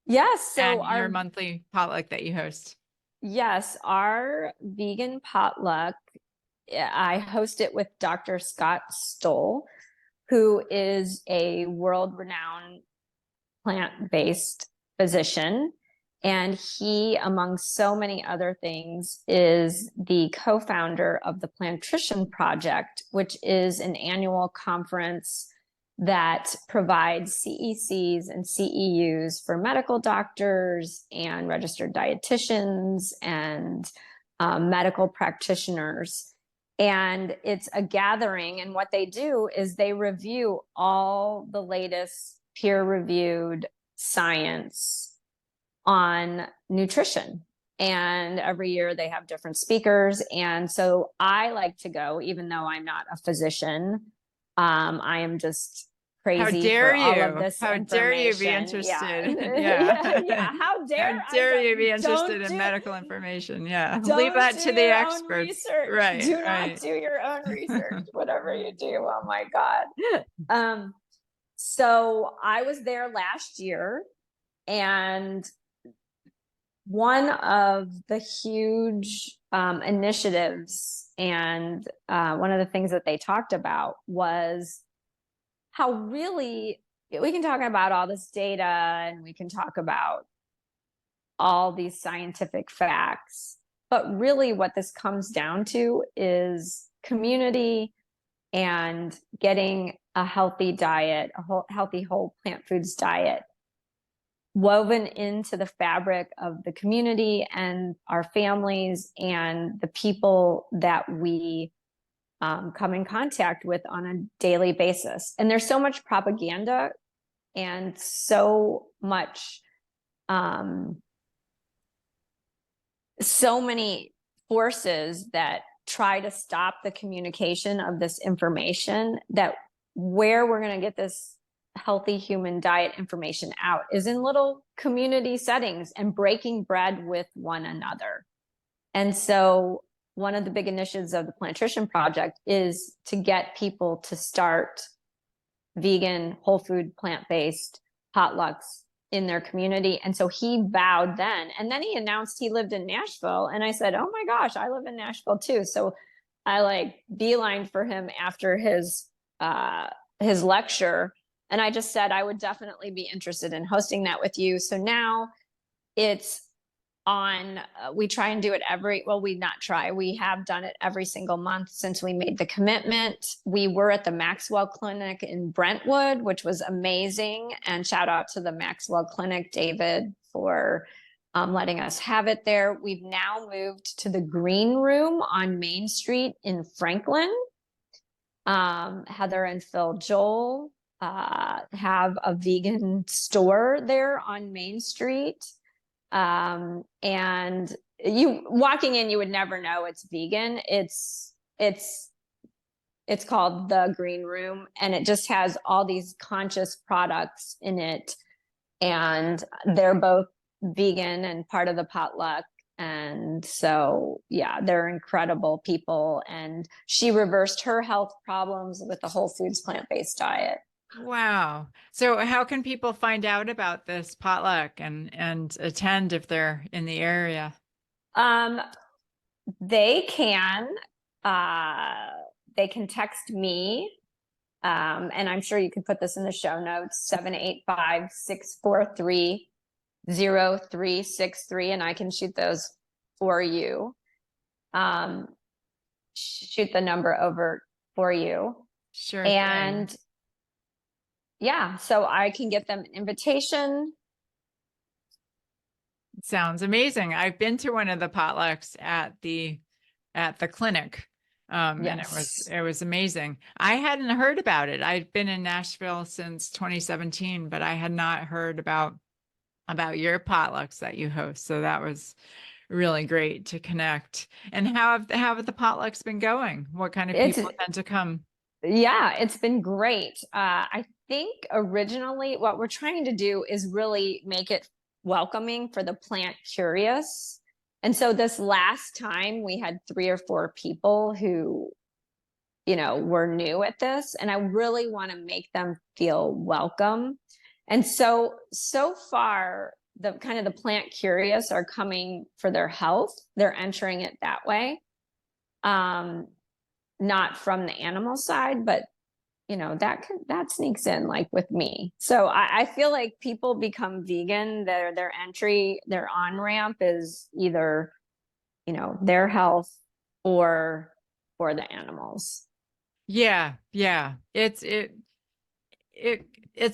S1: Yes. So
S2: your monthly potluck that you host.
S1: Yes. Our vegan potluck, I host it with Dr. Scott Stoll, who is a world-renowned plant-based physician. And he, among so many other things, is the co-founder of the Plantrition Project, which is an annual conference that provides CECs and CEUs for medical doctors and registered dietitians and medical practitioners. And it's a gathering, and what they do is they review all the latest peer-reviewed science on nutrition. And every year they have different speakers. And so I like to go, even though I'm not a physician. I am just crazy for all of this
S2: How
S1: information.
S2: dare you be interested?
S1: Yeah. How dare
S2: you be interested in medical information? Yeah. Leave that to the experts. Right.
S1: Do not do your own research, whatever you do. Oh my God. So I was there last year, and one of the huge initiatives, and one of the things that they talked about, was how really we can talk about all this data, and we can talk about all these scientific facts, but really what this comes down to is community and getting a healthy diet, healthy whole plant foods diet woven into the fabric of the community and our families and the people that we come in contact with on a daily basis. And there's so much propaganda and so much, so many forces that try to stop the communication of this information, that where we're going to get this healthy human diet information out is in little community settings and breaking bread with one another. And so one of the big initiatives of the Plantrition Project is to get people to start vegan, whole food, plant-based potlucks in their community. And so he vowed then, and then he announced he lived in Nashville. And I said, oh my gosh, I live in Nashville too. So I beelined for him after his lecture. And I just said I would definitely be interested in hosting that with you. So now it's on, we try and do it we have done it every single month since we made the commitment. We were at the Maxwell Clinic in Brentwood, which was amazing. And shout out to the Maxwell Clinic, David, for letting us have it there. We've now moved to the Green Room on Main Street in Franklin. Heather and Phil Joel have a vegan store there on Main Street. And you walking in, you would never know it's vegan. It's called the Green Room, and it just has all these conscious products in it. And they're both vegan and part of the Potluck. And so, yeah, they're incredible people. And she reversed her health problems with the whole foods plant-based diet.
S2: Wow. So how can people find out about this potluck and attend if they're in the area?
S1: They can text me. And I'm sure you could put this in the show notes, 785-643-0363, and I can shoot those for you. Shoot the number over for you.
S2: Sure.
S1: And
S2: thing.
S1: yeah, so I can get them an invitation.
S2: Sounds amazing. I've been to one of the potlucks at the clinic. And it was amazing. I hadn't heard about it. I'd been in Nashville since 2017, but I had not heard about your potlucks that you host. So that was really great to connect. And how have the potlucks been going? What kind of people tend to come?
S1: Yeah, it's been great. I think originally what we're trying to do is really make it welcoming for the plant curious. And so this last time we had 3 or 4 people who, were new at this, and I really want to make them feel welcome. And so far, the plant curious are coming for their health. They're entering it that way. Not from the animal side, but that sneaks in like with me. So I feel like people become vegan, their on-ramp is either, their health or for the animals.
S2: Yeah. It's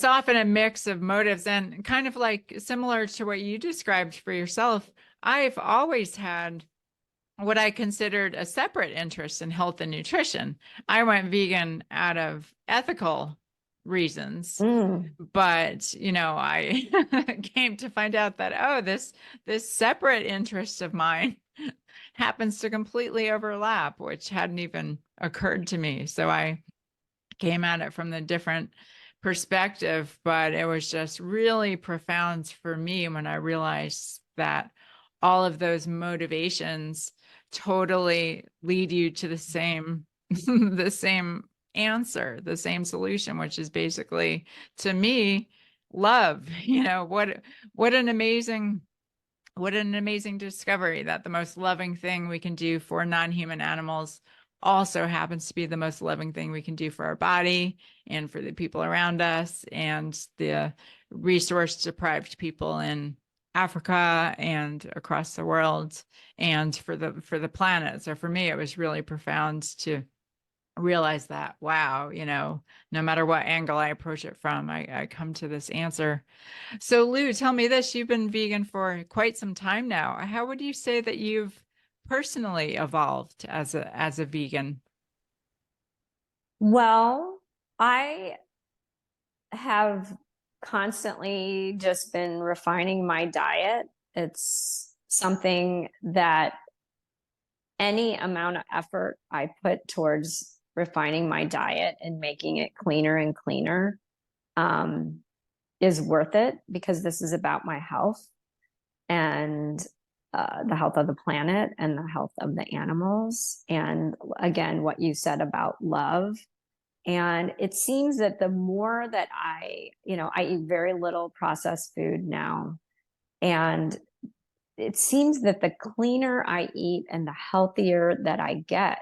S2: often a mix of motives, and kind of like similar to what you described for yourself. I've always had what I considered a separate interest in health and nutrition. I went vegan out of ethical reasons, but I came to find out that this separate interest of mine happens to completely overlap, which hadn't even occurred to me. So I came at it from the different perspective, but it was just really profound for me when I realized that all of those motivations totally lead you to the same the same answer, the same solution, which is basically, to me, love. What an amazing discovery that the most loving thing we can do for non-human animals also happens to be the most loving thing we can do for our body and for the people around us and the resource deprived people in Africa and across the world and for the planet. So for me, it was really profound to realize that, wow, no matter what angle I approach it from, I come to this answer. So Lou, tell me this, you've been vegan for quite some time now. How would you say that you've personally evolved as a vegan?
S1: Well, I have constantly just been refining my diet. It's something that any amount of effort I put towards refining my diet and making it cleaner and cleaner is worth it, because this is about my health and the health of the planet and the health of the animals. And again, what you said about love. And it seems that the more that I eat very little processed food now. And it seems that the cleaner I eat and the healthier that I get,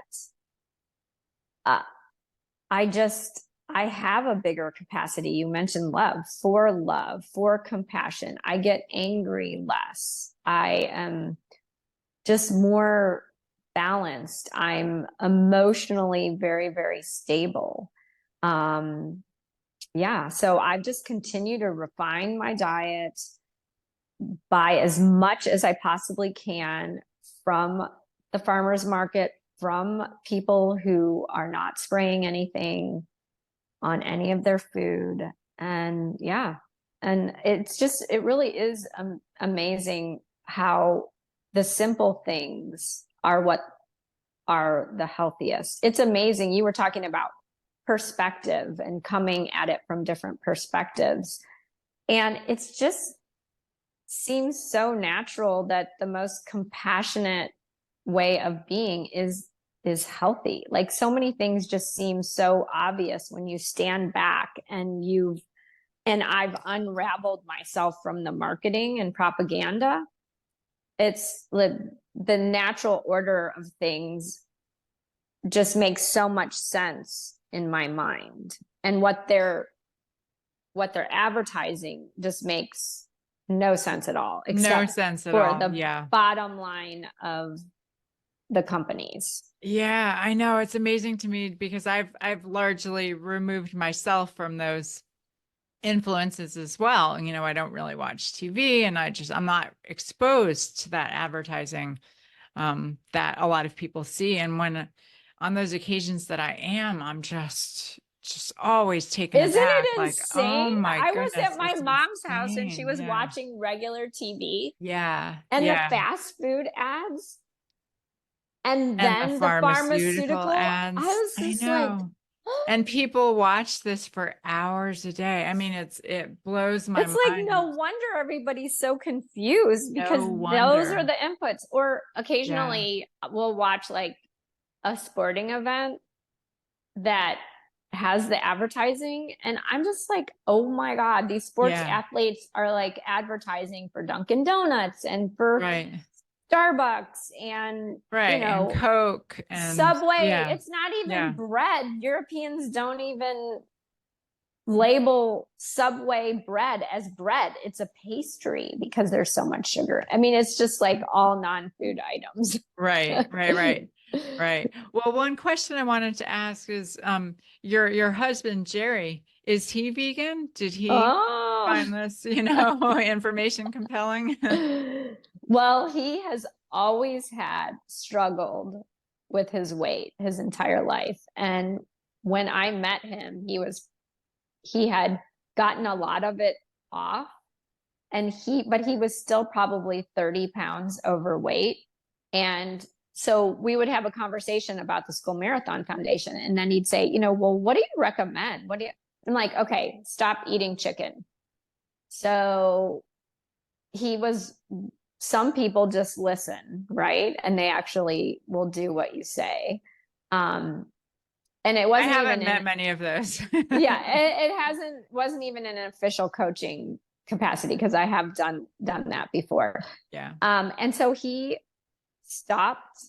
S1: I have a bigger capacity. You mentioned love, for compassion. I get angry less. I am just more balanced. I'm emotionally very, very stable. Um, yeah, so I've just continued to refine my diet, buy as much as I possibly can from the farmer's market, from people who are not spraying anything on any of their food. And yeah, and it really is amazing how the simple things are what are the healthiest. It's amazing. You were talking about perspective and coming at it from different perspectives. And it's just seems so natural that the most compassionate way of being is healthy. Like so many things just seem so obvious when you stand back and I've unraveled myself from the marketing and propaganda. It's the natural order of things just makes so much sense in my mind. And what they're advertising just makes no sense at all,
S2: No
S1: except
S2: sense at
S1: for
S2: all.
S1: the
S2: Yeah.
S1: bottom line of the companies.
S2: Yeah, I know. It's amazing to me because I've largely removed myself from those influences as well. You know, I don't really watch TV and I'm not exposed to that advertising that a lot of people see. And when on those occasions that I am, I'm just always taken
S1: Isn't
S2: aback.
S1: it
S2: Like, oh
S1: insane?
S2: my
S1: I was
S2: goodness,
S1: at my
S2: it's
S1: mom's house and she
S2: insane.
S1: was
S2: Yeah.
S1: watching regular TV
S2: Yeah.
S1: and the
S2: Yeah.
S1: fast food ads and
S2: And the
S1: then the
S2: pharmaceutical
S1: pharmaceutical. I
S2: ads.
S1: was
S2: I
S1: just like,
S2: know. And people watch this for hours a day. I mean, it blows my
S1: it's like
S2: mind.
S1: no wonder everybody's so confused because
S2: No
S1: those are
S2: wonder.
S1: the inputs. Or
S2: Yeah.
S1: occasionally we'll watch like a sporting event that has the advertising, and I'm just like, oh my God, these sports
S2: Yeah.
S1: athletes are like advertising for Dunkin' Donuts and for
S2: Right.
S1: Starbucks and
S2: Right. And Coke and
S1: Subway.
S2: yeah.
S1: It's not even
S2: Yeah.
S1: bread. Europeans don't even label Subway bread as bread. It's a pastry because there's so much sugar. I mean, it's just like all non-food items.
S2: Right. Right. Right. Right. Well, one question I wanted to ask is your husband Jerry, is he vegan? Did he
S1: Oh.
S2: find this, you know, information compelling?
S1: Well, he has always had struggled with his weight his entire life. And when I met him, he had gotten a lot of it off, and but he was still probably 30 pounds overweight. And so we would have a conversation about the School Marathon Foundation. And then he'd say, well, what do you recommend? I'm like, okay, stop eating chicken. So some people just listen, right? And they actually will do what you say. And it
S2: I
S1: wasn't
S2: haven't
S1: even
S2: met many of those.
S1: yeah, wasn't even in an official coaching capacity because I have done that before.
S2: Yeah.
S1: And so he stopped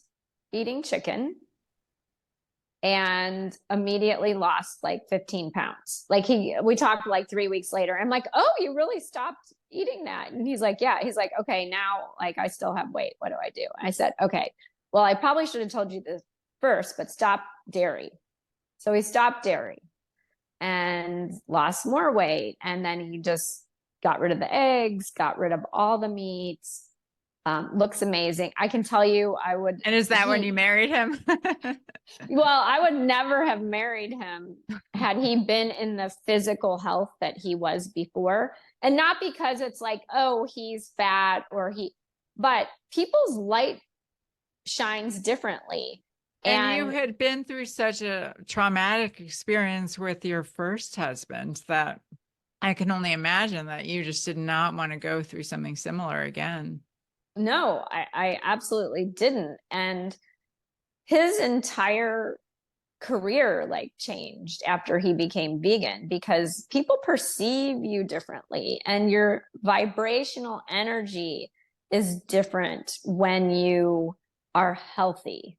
S1: eating chicken and immediately lost like 15 pounds. Like we talked like 3 weeks later. I'm like, oh, you really stopped eating that? And he's like, yeah. He's like, okay, now like I still have weight. What do I do? I said, okay, well, I probably should have told you this first, but stop dairy. So he stopped dairy and lost more weight. And then he just got rid of the eggs, got rid of all the meats. Looks amazing. I can tell you,
S2: And is that when you married him?
S1: Well, I would never have married him had he been in the physical health that he was before. And not because it's like, oh, he's fat but people's light shines differently.
S2: And you had been through such a traumatic experience with your first husband that I can only imagine that you just did not want to go through something similar again.
S1: No, I absolutely didn't. And his entire career like changed after he became vegan because people perceive you differently and your vibrational energy is different when you are healthy.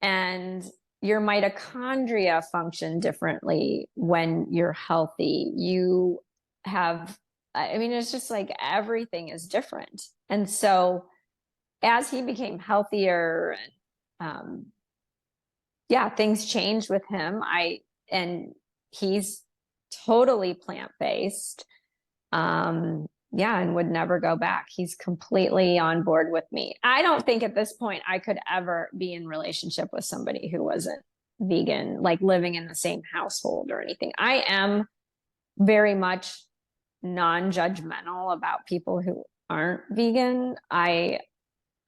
S1: And your mitochondria function differently when you're healthy. You have, I mean, it's just like everything is different. And so as he became healthier and yeah, things changed with him. And he's totally plant-based. Yeah, and would never go back. He's completely on board with me. I don't think at this point I could ever be in relationship with somebody who wasn't vegan, like living in the same household or anything. I am very much non-judgmental about people who aren't vegan. I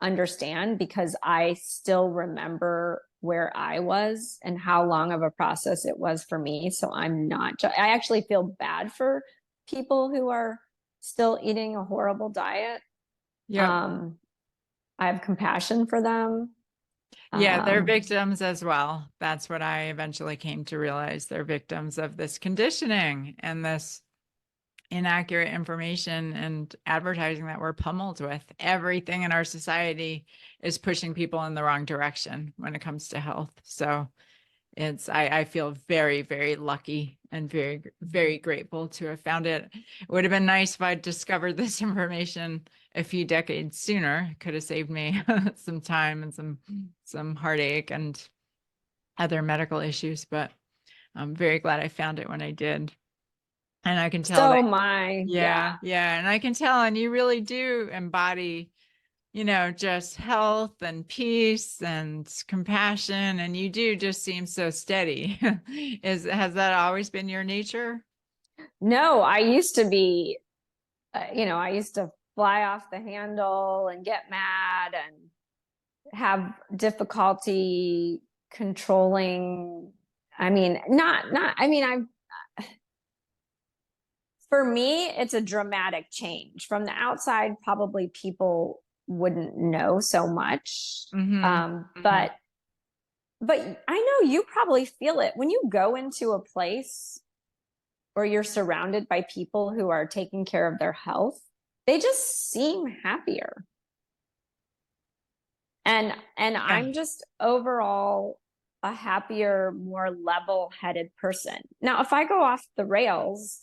S1: understand because I still remember where I was and how long of a process it was for me. So I'm not, I actually feel bad for people who are still eating a horrible diet.
S2: Yeah.
S1: I have compassion for them.
S2: Yeah, they're victims as well. That's what I eventually came to realize. They're victims of this conditioning and this inaccurate information and advertising that we're pummeled with. Everything in our society is pushing people in the wrong direction when it comes to health. So I feel very, very lucky and very, very grateful to have found it. It would have been nice if I'd discovered this information a few decades sooner. It could have saved me some time and some heartache and other medical issues, but I'm very glad I found it when I did. And I can tell that,
S1: So my, yeah.
S2: yeah. And I can tell, and you really do embody, just health and peace and compassion. And you do just seem so steady. Has that always been your nature?
S1: No, I used to be, I used to fly off the handle and get mad and have difficulty controlling. I mean, I mean, for me, it's a dramatic change. From the outside, probably people wouldn't know so much. But I know you probably feel it when you go into a place or you're surrounded by people who are taking care of their health, they just seem happier. And I'm just overall a happier, more level-headed person. Now, if I go off the rails,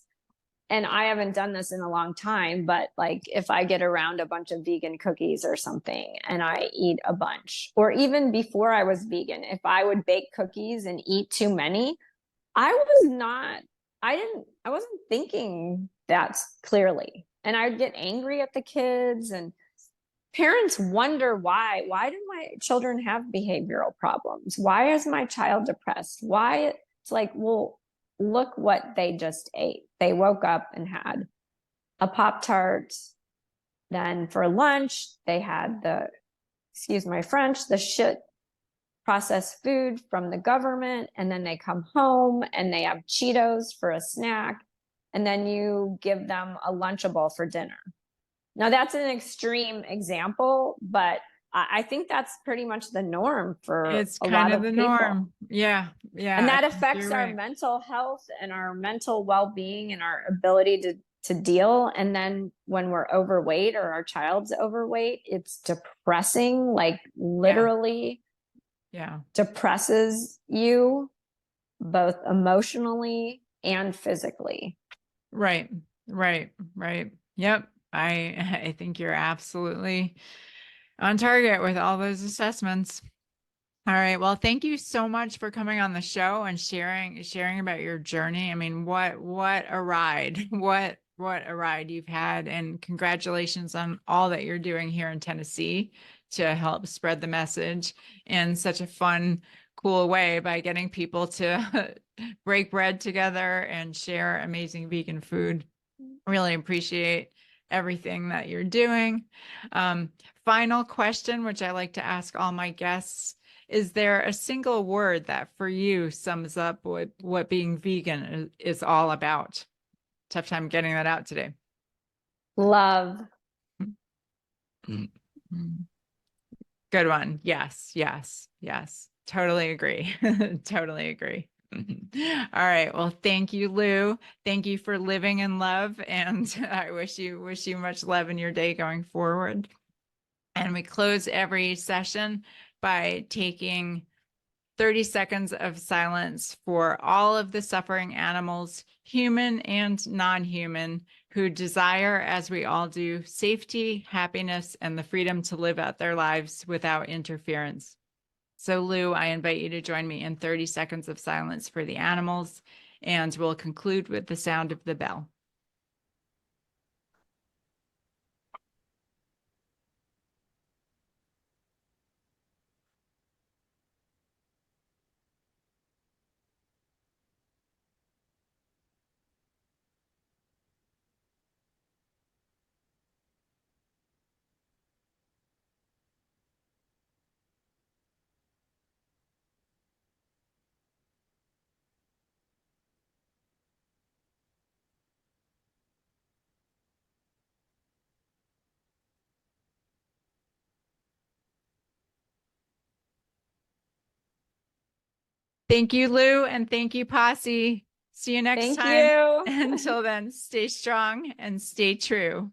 S1: and I haven't done this in a long time, but like if I get around a bunch of vegan cookies or something and I eat a bunch, or even before I was vegan, if I would bake cookies and eat too many, I wasn't thinking that clearly. And I'd get angry at the kids, and parents wonder why do my children have behavioral problems? Why is my child depressed? Why? It's like, well, look what they just ate. They woke up and had a Pop-Tart. Then for lunch, they had excuse my French, the shit processed food from the government. And then they come home and they have Cheetos for a snack. And then you give them a Lunchable for dinner. Now that's an extreme example, but I think that's pretty much the norm for
S2: it's
S1: a
S2: kind
S1: lot
S2: of
S1: of
S2: the
S1: people.
S2: norm. Yeah.
S1: And that
S2: I think
S1: affects
S2: you're
S1: our
S2: right.
S1: mental health and our mental well-being and our ability to deal. And then when we're overweight or our child's overweight, it's depressing, like literally
S2: Yeah.
S1: depresses you both emotionally and physically.
S2: Right. Yep. I think you're absolutely on target with all those assessments. All right. Well, thank you so much for coming on the show and sharing about your journey. I mean, what a ride. What a ride you've had, and congratulations on all that you're doing here in Tennessee to help spread the message in such a fun, cool way by getting people to break bread together and share amazing vegan food. Really appreciate everything that you're doing. Final question, which I like to ask all my guests. Is there a single word that for you sums up what being vegan is all about? Tough time getting that out today.
S1: Love.
S2: Good one. Yes. Totally agree. Totally agree. All right. Well, thank you, Lou. Thank you for living in love. And I wish you much love in your day going forward. And we close every session by taking 30 seconds of silence for all of the suffering animals, human and non-human, who desire, as we all do, safety, happiness, and the freedom to live out their lives without interference. So Lou, I invite you to join me in 30 seconds of silence for the animals, and we'll conclude with the sound of the bell. Thank you, Lou, and thank you, Posse. See you next
S1: Thank
S2: time.
S1: you.
S2: Until then, stay strong and stay true.